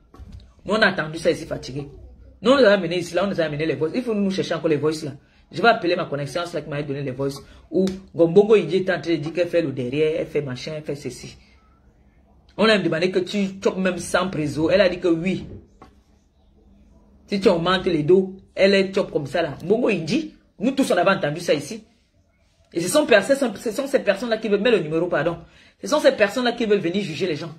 Nous, on a attendu ça ici fatigué. Nous, on nous a amené ici, là, on nous a amené les voices. Il faut nous chercher encore les voices là. Je vais appeler ma connexion là qui m'a donné les voices. Où Mbongo Inji est en train de dire qu'elle fait le derrière, elle fait machin, elle fait ceci. On a demandé que tu chopes même sans préso. Elle a dit que oui. Si tu augmentes les dos, elle est chop comme ça là. Mbongo Inji, nous tous on avait entendu ça ici. Et ce sont ces personnes-là qui veulent, mets le numéro, pardon. Ce sont ces personnes-là qui veulent venir juger les gens.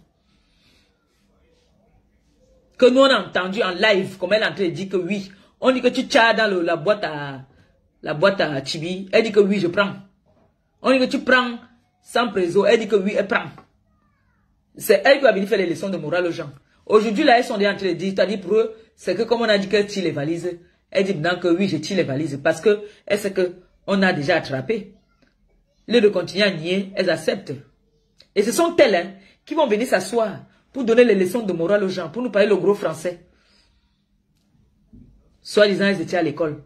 Que nous, on a entendu en live, comme elle est en train de dire que oui. On dit que tu tchas dans la boîte à Chibi. Elle dit que oui, je prends. On dit que tu prends sans préso. Elle dit que oui, elle prend. C'est elle qui va venir faire les leçons de morale aux gens. Aujourd'hui, là, elles sont en train de dire, c'est-à-dire pour eux, c'est que comme on a dit qu'elle tire les valises, elle dit maintenant que oui, je tire les valises. Parce que elle sait qu'on a déjà attrapé. Les de continuer à nier, elles acceptent. Et ce sont elles qui vont venir s'asseoir pour donner les leçons de morale aux gens, pour nous parler le gros français. Soit disant, elles étaient à l'école.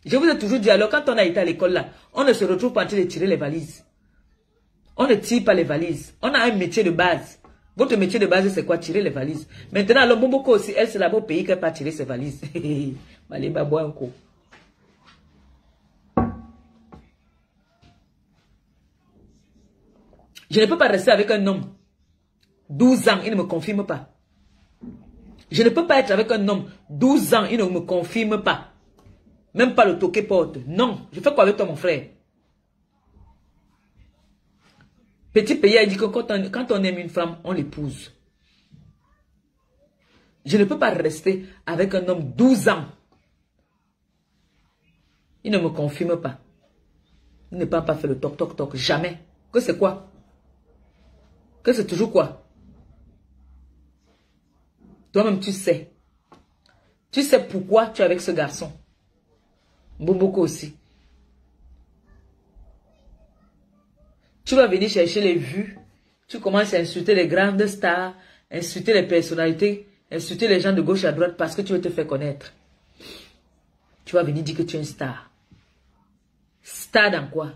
Je vous ai toujours dit, alors quand on a été à l'école là, on ne se retrouve pas en train de tirer les valises. On ne tire pas les valises. On a un métier de base. Votre métier de base, c'est quoi? Tirer les valises. Maintenant, le Bomboko aussi, elle, c'est là-bas au pays qu'elle n'a pas tiré ses valises. Allez, bah, bois un coup. Je ne peux pas rester avec un homme. 12 ans, il ne me confirme pas. Je ne peux pas être avec un homme. 12 ans, il ne me confirme pas. Même pas le toquer porte. Non, je fais quoi avec toi, mon frère? Petit pays a dit que quand on aime une femme, on l'épouse. Je ne peux pas rester avec un homme 12 ans. Il ne me confirme pas. Il ne peut pas faire le toc toc toc. Jamais. Que c'est quoi? Que c'est toujours quoi? Toi-même, tu sais. Tu sais pourquoi tu es avec ce garçon. Bomboko aussi. Tu vas venir chercher les vues. Tu commences à insulter les grandes stars, insulter les personnalités, insulter les gens de gauche à droite parce que tu veux te faire connaître. Tu vas venir dire que tu es une star. Star dans quoi?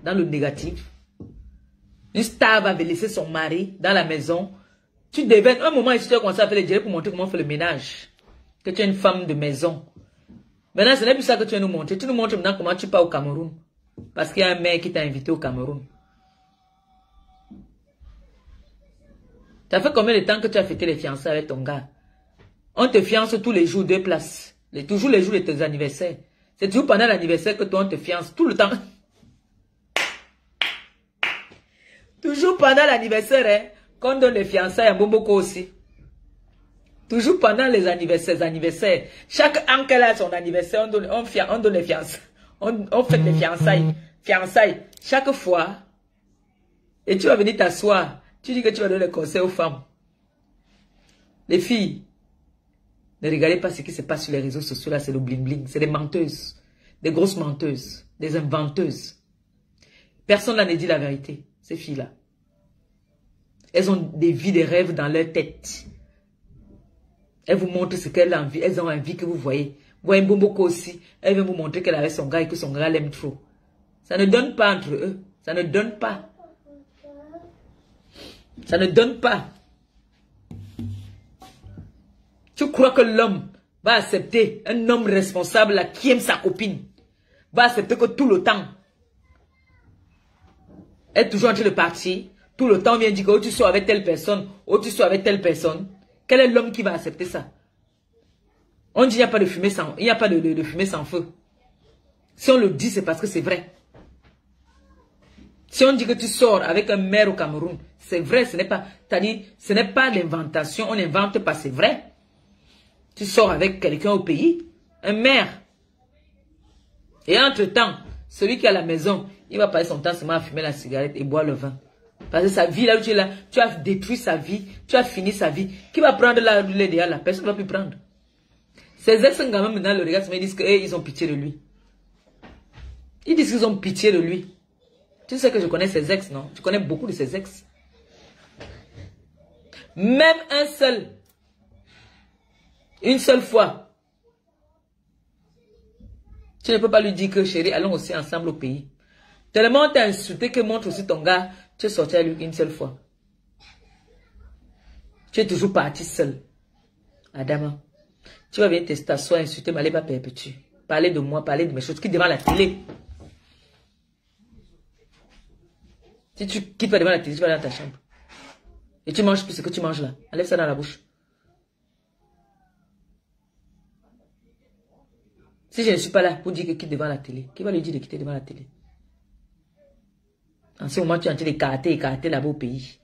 Dans le négatif. Une star va laisser son mari dans la maison. Tu deviens, un moment, tu as commencé à faire les dialogues pour montrer comment on fait le ménage. Que tu es une femme de maison. Maintenant, ce n'est plus ça que tu vas nous montrer. Tu nous montres maintenant comment tu pars au Cameroun. Parce qu'il y a un mec qui t'a invité au Cameroun. Tu as fait combien de temps que tu as fêté les fiançailles avec ton gars? On te fiance tous les jours, 2 places. Toujours les jours de tes anniversaires. C'est toujours pendant l'anniversaire que toi on te fiance. Tout le temps. Toujours pendant l'anniversaire, hein, qu'on donne les fiançailles à Bomboko aussi. Toujours pendant les anniversaires. Chaque an qu'elle a son anniversaire, on donne les fiançailles. On fait les fiançailles. Chaque fois. Et tu vas venir t'asseoir. Tu dis que tu vas donner les conseils aux femmes. Les filles, ne regardez pas ce qui se passe sur les réseaux sociaux. Là, c'est le bling bling. C'est des menteuses. Des grosses menteuses. Des inventeuses. Personne là ne dit la vérité. Ces filles-là. Elles ont des vies, des rêves dans leur tête. Elles vous montrent ce qu'elles ont envie. Elles ont envie que vous voyez. Vous voyez Bomboko aussi. Elle veut vous montrer qu'elle est avec son gars et que son gars l'aime trop. Ça ne donne pas entre eux. Ça ne donne pas. Ça ne donne pas. Tu crois que l'homme va accepter, un homme responsable là, qui aime sa copine, va accepter que tout le temps, elle est toujours en train de partir, tout le temps on vient dire que oh, tu sois avec telle personne, oh, tu sois avec telle personne. Quel est l'homme qui va accepter ça? On dit qu'il n'y a pas de fumée sans, il n'y a pas de fumée sans feu. Si on le dit, c'est parce que c'est vrai. Si on dit que tu sors avec un maire au Cameroun, c'est vrai, ce n'est pas, ce n'est pas l'inventation, on n'invente pas, c'est vrai. Tu sors avec quelqu'un au pays, un maire. Et entre-temps, celui qui est à la maison, il va passer son temps seulement à fumer la cigarette et boire le vin. Parce que sa vie, là où tu es là, tu as détruit sa vie, tu as fini sa vie. Qui va prendre la derrière? Personne ne va plus prendre. Ces ex quand même maintenant le regard, ils disent qu'ils ont pitié de lui. Ils disent qu'ils ont pitié de lui. Tu sais que je connais ses ex, non? Tu connais beaucoup de ses ex. Même une seule fois. Tu ne peux pas lui dire que chérie, allons aussi ensemble au pays. Tellement on t'a insulté que montre aussi ton gars, tu es sorti à lui une seule fois. Tu es toujours parti seul. Adama, tu vas venir t'asseoir, insulter, m'aller pas perpétuer. Parler de moi, parler de mes choses, qui devant la télé. Si tu quittes pas devant la télé, tu vas dans ta chambre. Et tu manges plus ce que tu manges là. Enlève ça dans la bouche. Si je ne suis pas là pour dire que quitte devant la télé, qui va lui dire de quitter devant la télé? En ce moment, tu es en train d'écarter là-bas au pays.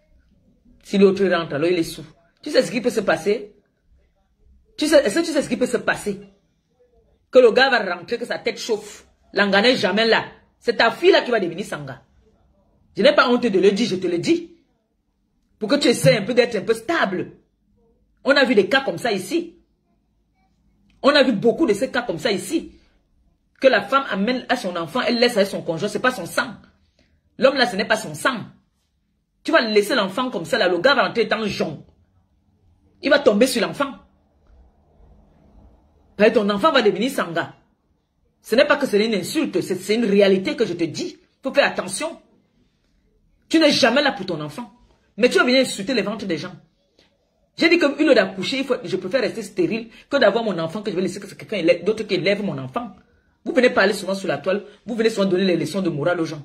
Si l'autre rentre, alors il est sous. Tu sais ce qui peut se passer? Est-ce que tu sais ce qui peut se passer? Que le gars va rentrer, que sa tête chauffe. L'anga n'est jamais là. C'est ta fille là qui va devenir Sanga. Je n'ai pas honte de le dire, je te le dis. Pour que tu essaies un peu d'être un peu stable. On a vu des cas comme ça ici. On a vu beaucoup de ces cas comme ça ici. Que la femme amène à son enfant, elle laisse avec son conjoint, ce n'est pas son sang. L'homme là, ce n'est pas son sang. Tu vas laisser l'enfant comme ça là, le gars va rentrer dans le jonc. Il va tomber sur l'enfant. Ton enfant va devenir Sanga. Ce n'est pas que c'est une insulte, c'est une réalité que je te dis. Il faut faire attention. Tu n'es jamais là pour ton enfant. Mais tu vas venir insulter les ventres des gens. J'ai dit qu'une heure d'accoucher, je préfère rester stérile que d'avoir mon enfant, que je vais laisser que c'est quelqu'un d'autre qui élève mon enfant. Vous venez parler souvent sur la toile, vous venez souvent donner les leçons de morale aux gens.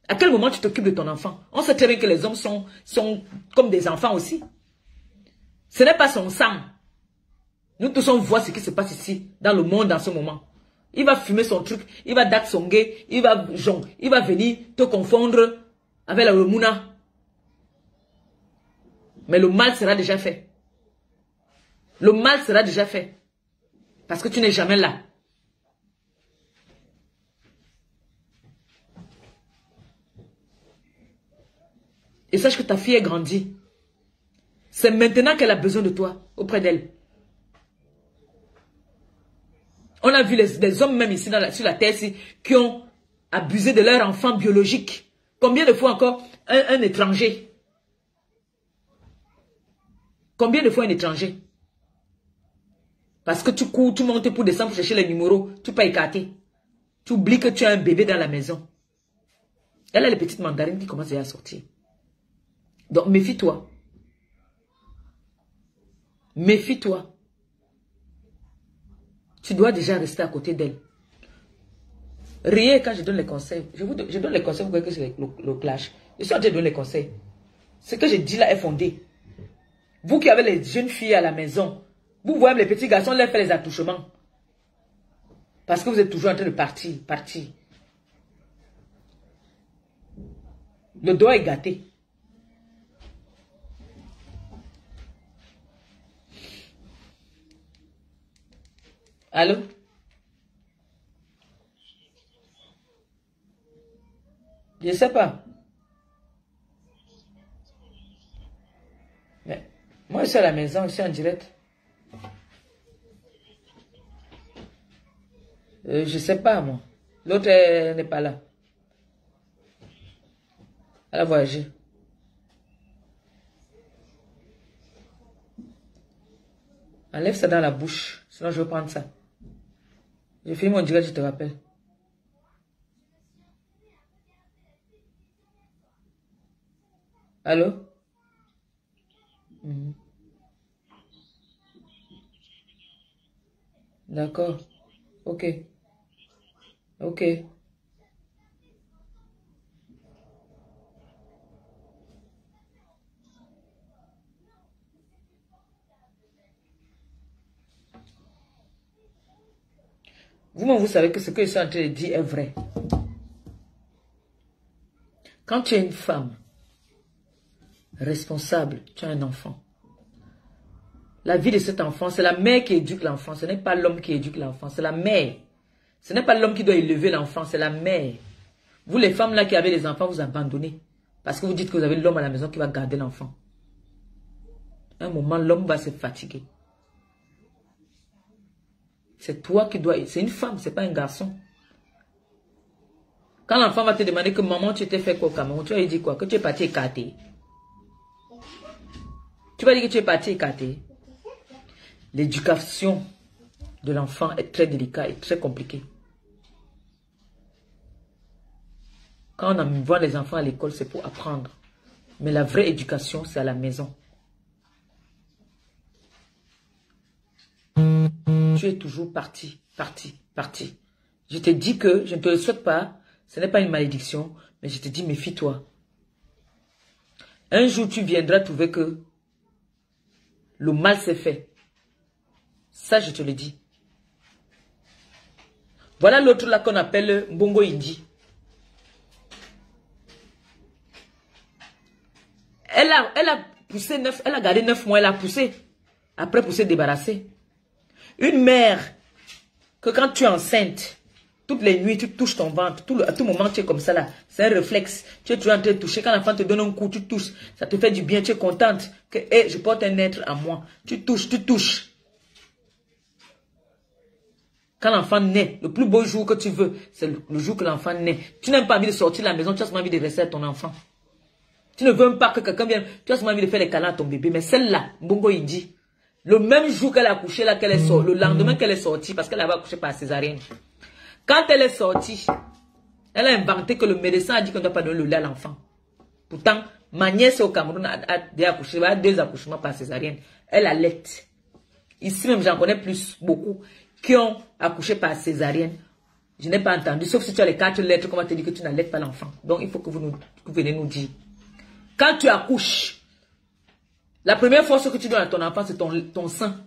À quel moment tu t'occupes de ton enfant? On sait très bien que les hommes sont comme des enfants aussi. Ce n'est pas son sang. Nous tous on voit ce qui se passe ici, dans le monde en ce moment. Il va fumer son truc, il va dac son gay, il va venir te confondre avec la Mouna. Mais le mal sera déjà fait. Le mal sera déjà fait. Parce que tu n'es jamais là. Et sache que ta fille est grandie. C'est maintenant qu'elle a besoin de toi, auprès d'elle. On a vu des hommes même ici sur la terre ici, qui ont abusé de leur enfant biologique. Combien de fois encore un étranger? Combien de fois un étranger? Parce que tu cours, tu montes pour descendre pour chercher les numéros, tu peux pas écarter. Tu oublies que tu as un bébé dans la maison. Elle a les petites mandarines qui commencent à sortir. Donc méfie-toi. Méfie-toi. Tu dois déjà rester à côté d'elle. Riez quand je donne les conseils. Je donne les conseils, vous voyez que c'est le clash. Je suis en train de donner les conseils. Ce que je dis là est fondé. Vous qui avez les jeunes filles à la maison, vous voyez les petits garçons leur faire les attouchements. Parce que vous êtes toujours en train de partir. Le doigt est gâté. Allô? Je ne sais pas. Mais moi, je suis à la maison, je suis en direct. Je ne sais pas, moi. L'autre n'est pas là. Elle a voyagé. Enlève ça dans la bouche, sinon je vais prendre ça. Je finis mon direct, je te rappelle. Allô? D'accord. Ok. Ok. Vous-même, vous savez que ce que je suis en train de dire est vrai. Quand tu es une femme responsable, tu as un enfant. La vie de cet enfant, c'est la mère qui éduque l'enfant. Ce n'est pas l'homme qui éduque l'enfant, c'est la mère. Ce n'est pas l'homme qui doit élever l'enfant, c'est la mère. Vous les femmes là qui avez des enfants, vous abandonnez. Parce que vous dites que vous avez l'homme à la maison qui va garder l'enfant. À un moment, l'homme va se fatiguer. C'est toi qui dois... C'est une femme, c'est pas un garçon. Quand l'enfant va te demander que maman, tu t'es fait quoi au Cameroun, tu vas lui dire quoi? Que tu es parti écarter. Tu vas dire que tu es parti écarter. L'éducation de l'enfant est très délicate et très compliquée. Quand on envoie les enfants à l'école, c'est pour apprendre. Mais la vraie éducation, c'est à la maison. Tu es toujours parti. Je te dis que je ne te le souhaite pas. Ce n'est pas une malédiction, mais je te dis, méfie-toi. Un jour, tu viendras trouver que le mal s'est fait. Ça, je te le dis. Voilà l'autre là qu'on appelle Mbongo Indi. Elle a poussé elle a gardé 9 mois, elle a poussé. Après, pour se débarrasser. Une mère, que quand tu es enceinte, toutes les nuits, tu touches ton ventre. À tout moment, tu es comme ça là. C'est un réflexe. Tu es toujours en train de toucher. Quand l'enfant te donne un coup, tu touches. Ça te fait du bien. Tu es contente que hey, je porte un être à moi. Tu touches. Quand l'enfant naît, le plus beau jour que tu veux, c'est le jour que l'enfant naît. Tu n'as pas envie de sortir de la maison, tu as seulement envie de rester à ton enfant. Tu ne veux même pas que quelqu'un vienne, tu as seulement envie de faire les câlins à ton bébé. Mais celle-là, Mbongo il dit, le même jour qu'elle a accouché, là, qu'elle est sortie, le lendemain qu'elle est sortie, parce qu'elle avait accouché par césarienne. Quand elle est sortie, elle a inventé que le médecin a dit qu'on ne doit pas donner le lait à l'enfant. Pourtant, ma nièce au Cameroun a déjà accouché, elle a 2 accouchements par césarienne. Elle allait. Ici même, j'en connais beaucoup, qui ont accouché par césarienne. Je n'ai pas entendu, sauf si tu as les 4 lettres, qu'on va te dire que tu n'allaites pas l'enfant. Donc, il faut que vous venez nous dire. Quand tu accouches, la première force que tu donnes à ton enfant, c'est ton sein.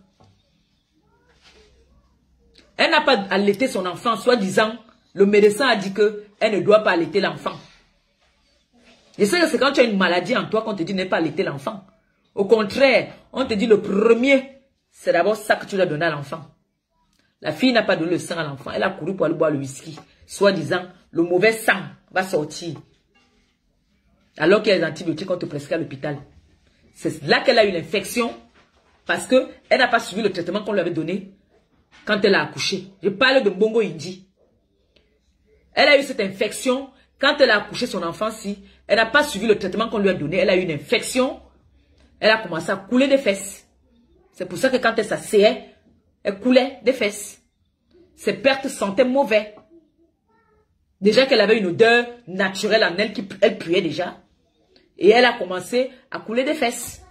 Elle n'a pas allaité son enfant, soi-disant, le médecin a dit qu'elle ne doit pas allaiter l'enfant. Je sais que c'est quand tu as une maladie en toi qu'on te dit ne pas allaiter l'enfant. Au contraire, on te dit le premier, c'est d'abord ça que tu dois donner à l'enfant. La fille n'a pas donné le sang à l'enfant, elle a couru pour aller boire le whisky. Soi-disant, le mauvais sang va sortir. Alors qu'il y a des antibiotiques qu'on te prescrit à l'hôpital. C'est là qu'elle a eu l'infection parce qu'elle n'a pas suivi le traitement qu'on lui avait donné quand elle a accouché. Je parle de Mbongo Indi. Elle a eu cette infection quand elle a accouché son enfant-ci. Elle n'a pas suivi le traitement qu'on lui a donné. Elle a eu une infection. Elle a commencé à couler des fesses. C'est pour ça que quand elle s'asseyait, elle coulait des fesses. Ses pertes sentaient mauvais. Déjà qu'elle avait une odeur naturelle en elle, elle puait déjà. Et elle a commencé à couler des fesses.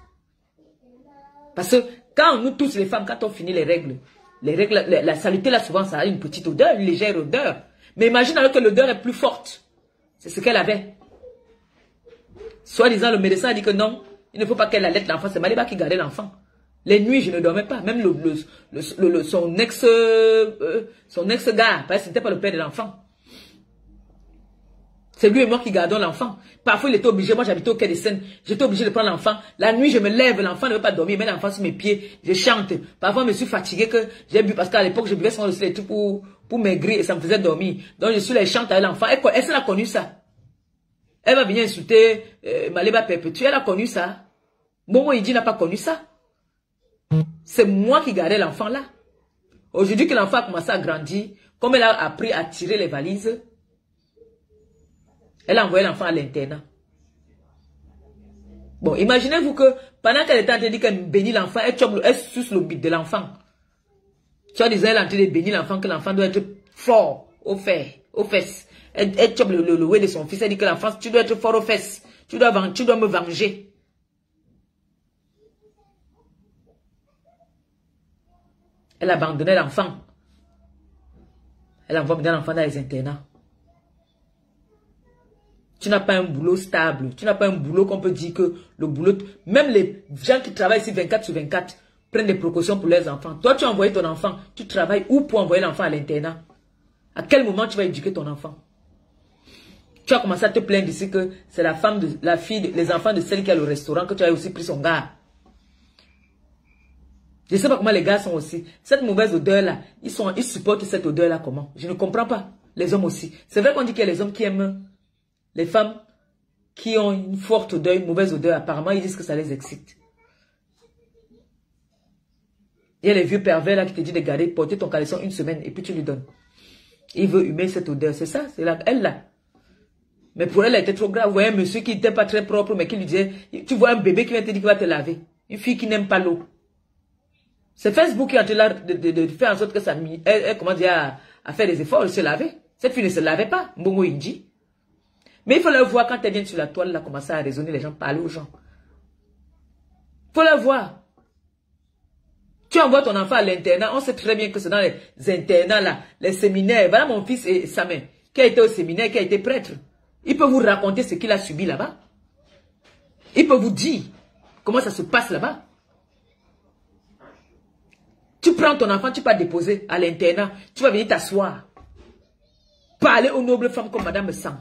Parce que quand nous tous les femmes, quand on finit les règles, la saleté là souvent ça a une petite odeur, une légère odeur. Mais imagine alors que l'odeur est plus forte. C'est ce qu'elle avait. Soit disant le médecin a dit que non, il ne faut pas qu'elle allaite l'enfant, c'est Maliba qui gardait l'enfant. Les nuits je ne dormais pas, même son ex-gars, parce que ce n'était pas le père de l'enfant. C'est lui et moi qui gardons l'enfant. Parfois, il était obligé. Moi, j'habitais au quai des Seines. J'étais obligé de prendre l'enfant. La nuit, je me lève. L'enfant ne veut pas dormir. Je mets l'enfant sur mes pieds. Je chante. Parfois, je me suis fatigué que j'ai bu. Parce qu'à l'époque, je buvais souvent aussi les trucs pour maigrir. Et ça me faisait dormir. Donc, je suis là et chante avec l'enfant. Est-ce qu'elle a connu ça? Elle va venir insulter Maliba Perpétuelle. Elle a connu ça. Mbongo Indi n'a pas connu ça. C'est moi qui gardais l'enfant là. Aujourd'hui que l'enfant a commencé à grandir, comme elle a appris à tirer les valises, elle a envoyé l'enfant à l'internat. Bon, imaginez-vous que pendant qu'elle était en train de dire qu'elle bénit l'enfant, elle suce le bide de l'enfant. Tu vois, elle est en train de bénir l'enfant, que l'enfant doit être fort aux fesses. Elle chope le oué de son fils, elle dit que l'enfant, tu dois être fort aux fesses. Tu dois me venger. Elle abandonnait l'enfant. Elle envoie bien l'enfant dans les internats. Tu n'as pas un boulot stable. Tu n'as pas un boulot qu'on peut dire que le boulot... Même les gens qui travaillent ici 24/24 prennent des précautions pour leurs enfants. Toi, tu as envoyé ton enfant. Tu travailles où pour envoyer l'enfant à l'internat? À quel moment tu vas éduquer ton enfant? Tu as commencé à te plaindre ici que c'est la femme, la fille, les enfants de celle qui a le restaurant que tu as aussi pris son gars. Je ne sais pas comment les gars sont aussi. Cette mauvaise odeur-là, ils supportent cette odeur-là comment? Je ne comprends pas. Les hommes aussi. C'est vrai qu'on dit qu'il y a les hommes qui aiment les femmes qui ont une forte odeur, une mauvaise odeur. Apparemment, ils disent que ça les excite. Il y a les vieux pervers là qui te disent de garder, porter ton caleçon une semaine et puis tu lui donnes. Il veut humer cette odeur. C'est ça, c'est là, elle là. Mais pour elle, elle était trop grave. Ouais, un monsieur qui n'était pas très propre, mais qui lui disait, tu vois un bébé qui vient te dire qu'il va te laver. Une fille qui n'aime pas l'eau. C'est Facebook qui est en train de faire en sorte que ça, elle commence à faire des efforts, elle se laver. Cette fille ne se lavait pas, Mbongo Indi. Mais il faut la voir quand elle vient sur la toile, là, commencer à raisonner les gens, parler aux gens. Il faut la voir. Tu envoies ton enfant à l'internat, on sait très bien que c'est dans les internats, là, les séminaires. Voilà mon fils et sa mère, qui a été au séminaire, qui a été prêtre. Il peut vous raconter ce qu'il a subi là-bas. Il peut vous dire comment ça se passe là-bas. Tu prends ton enfant, tu vas déposer à l'internat, tu vas venir t'asseoir. Parler aux nobles femmes comme Madame Sang.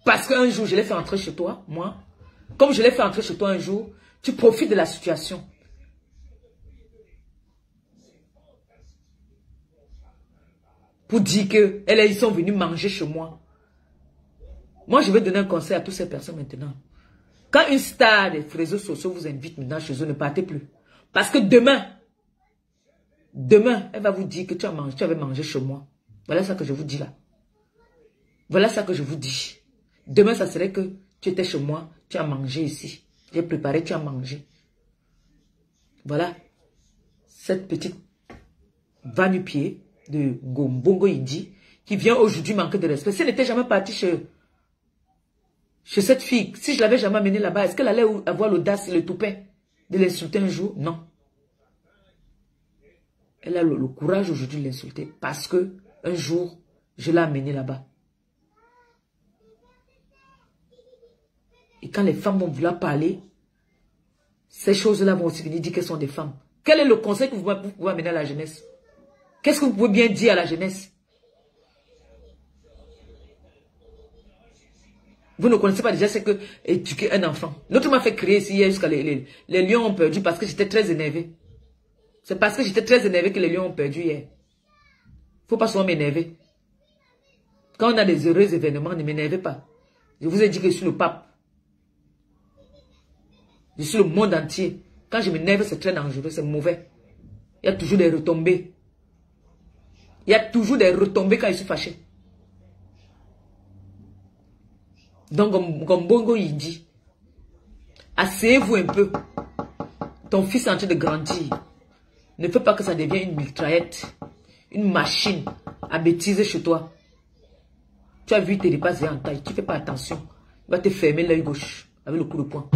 Parce qu'un jour, je l'ai fait entrer chez toi, moi. Comme je l'ai fait entrer chez toi un jour, tu profites de la situation. Pour dire qu'ils sont venus manger chez moi. Moi, je vais donner un conseil à toutes ces personnes maintenant. Quand une star des réseaux sociaux vous invite maintenant chez eux, ne partez plus. Parce que demain, elle va vous dire que tu avais mangé chez moi. Voilà ça que je vous dis là. Voilà ça que je vous dis. Demain, ça serait que tu étais chez moi, tu as mangé ici. J'ai préparé, tu as mangé. Voilà. Cette petite va-nu-pied de Mbongo Indi qui vient aujourd'hui manquer de respect. Si elle n'était jamais partie chez cette fille, si je l'avais jamais amenée là-bas, est-ce qu'elle allait avoir l'audace et le toupet de l'insulter un jour? Non. Elle a le courage aujourd'hui de l'insulter parce que un jour, je l'ai amenée là-bas. Et quand les femmes vont vouloir parler, ces choses-là vont aussi venir dire qu'elles sont des femmes. Quel est le conseil que vous pouvez amener à la jeunesse? Qu'est-ce que vous pouvez bien dire à la jeunesse? Vous ne connaissez pas déjà ce que éduquer un enfant. L'autre m'a fait crier ici hier jusqu'à les lions ont perdu parce que j'étais très énervé. C'est parce que j'étais très énervé que les lions ont perdu hier. Faut pas souvent m'énerver. Quand on a des heureux événements, ne m'énervez pas. Je vous ai dit que je suis le pape. Je suis le monde entier. Quand je m'énerve, c'est très dangereux, c'est mauvais. Il y a toujours des retombées. Il y a toujours des retombées quand je suis fâché. Donc, comme Bongo il dit, asseyez-vous un peu. Ton fils est en train de grandir. Ne fais pas que ça devienne une mitraillette, une machine à bêtiser chez toi. Tu as vu tes dépasser en taille, tu ne fais pas attention. Il va te fermer l'œil gauche avec le coup de poing.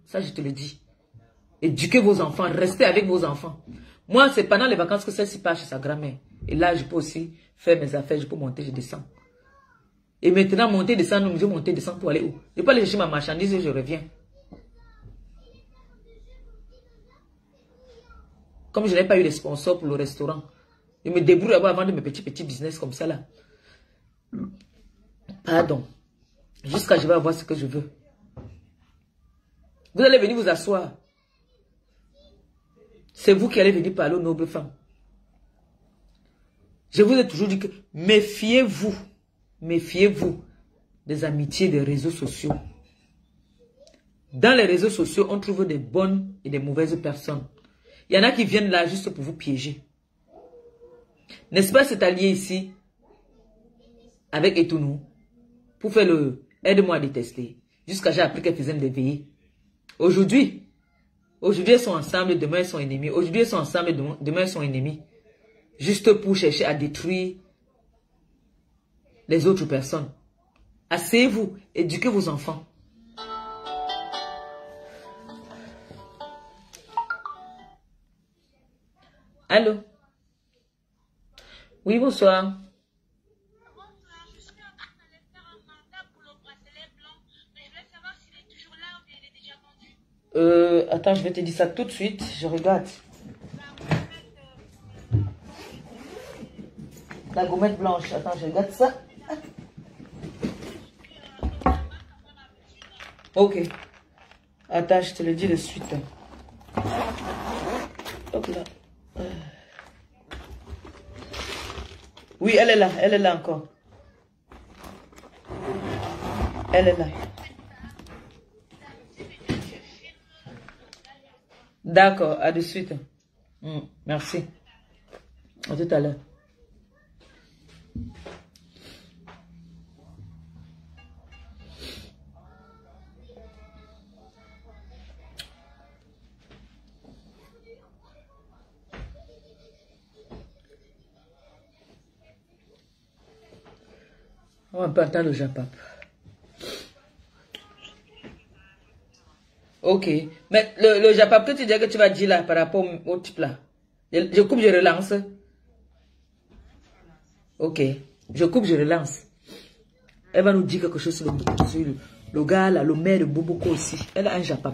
Ça, je te le dis. Éduquez vos enfants, restez avec vos enfants. Moi, c'est pendant les vacances que celle-ci part chez sa grand-mère. Et là, je peux aussi faire mes affaires, je peux monter, je descends. Et maintenant, monter, descendre, je monter, descendre pour aller où? Je peux aller chercher ma marchandise et je reviens. Comme je n'ai pas eu de sponsor pour le restaurant, je me débrouille à vendre mes petits business comme ça là. Pardon. Jusqu'à je vais avoir ce que je veux. Vous allez venir vous asseoir. C'est vous qui allez venir parler aux nobles femmes. Je vous ai toujours dit que méfiez-vous. Méfiez-vous des amitiés des réseaux sociaux. Dans les réseaux sociaux, on trouve des bonnes et des mauvaises personnes. Il y en a qui viennent là juste pour vous piéger. N'est-ce pas cet allié ici, avec Etounou, pour faire le « aide-moi à détester ». Jusqu'à j'ai appris qu'elles faisaient des veillées. Aujourd'hui, elles sont ensemble, demain elles sont ennemies. Aujourd'hui, elles sont ensemble, demain elles sont ennemies. Juste pour chercher à détruire les autres personnes. Asseyez-vous, éduquez vos enfants. Allô? Oui, bonsoir. Attends, je vais te dire ça tout de suite. Je regarde. La gommette blanche. Attends, je regarde ça. Ok. Attends, je te le dis de suite. Hop là. Oui, elle est là encore. Elle est là. D'accord, à de suite. Merci. À tout à l'heure. On va pas attendre le Japap. Ok. Mais le Japap, que tu dis que tu vas dire là par rapport au type là. Je coupe, je relance. Ok. Je coupe, je relance. Elle va nous dire quelque chose sur le gars là, le maire de Boboko aussi. Elle a un Japap.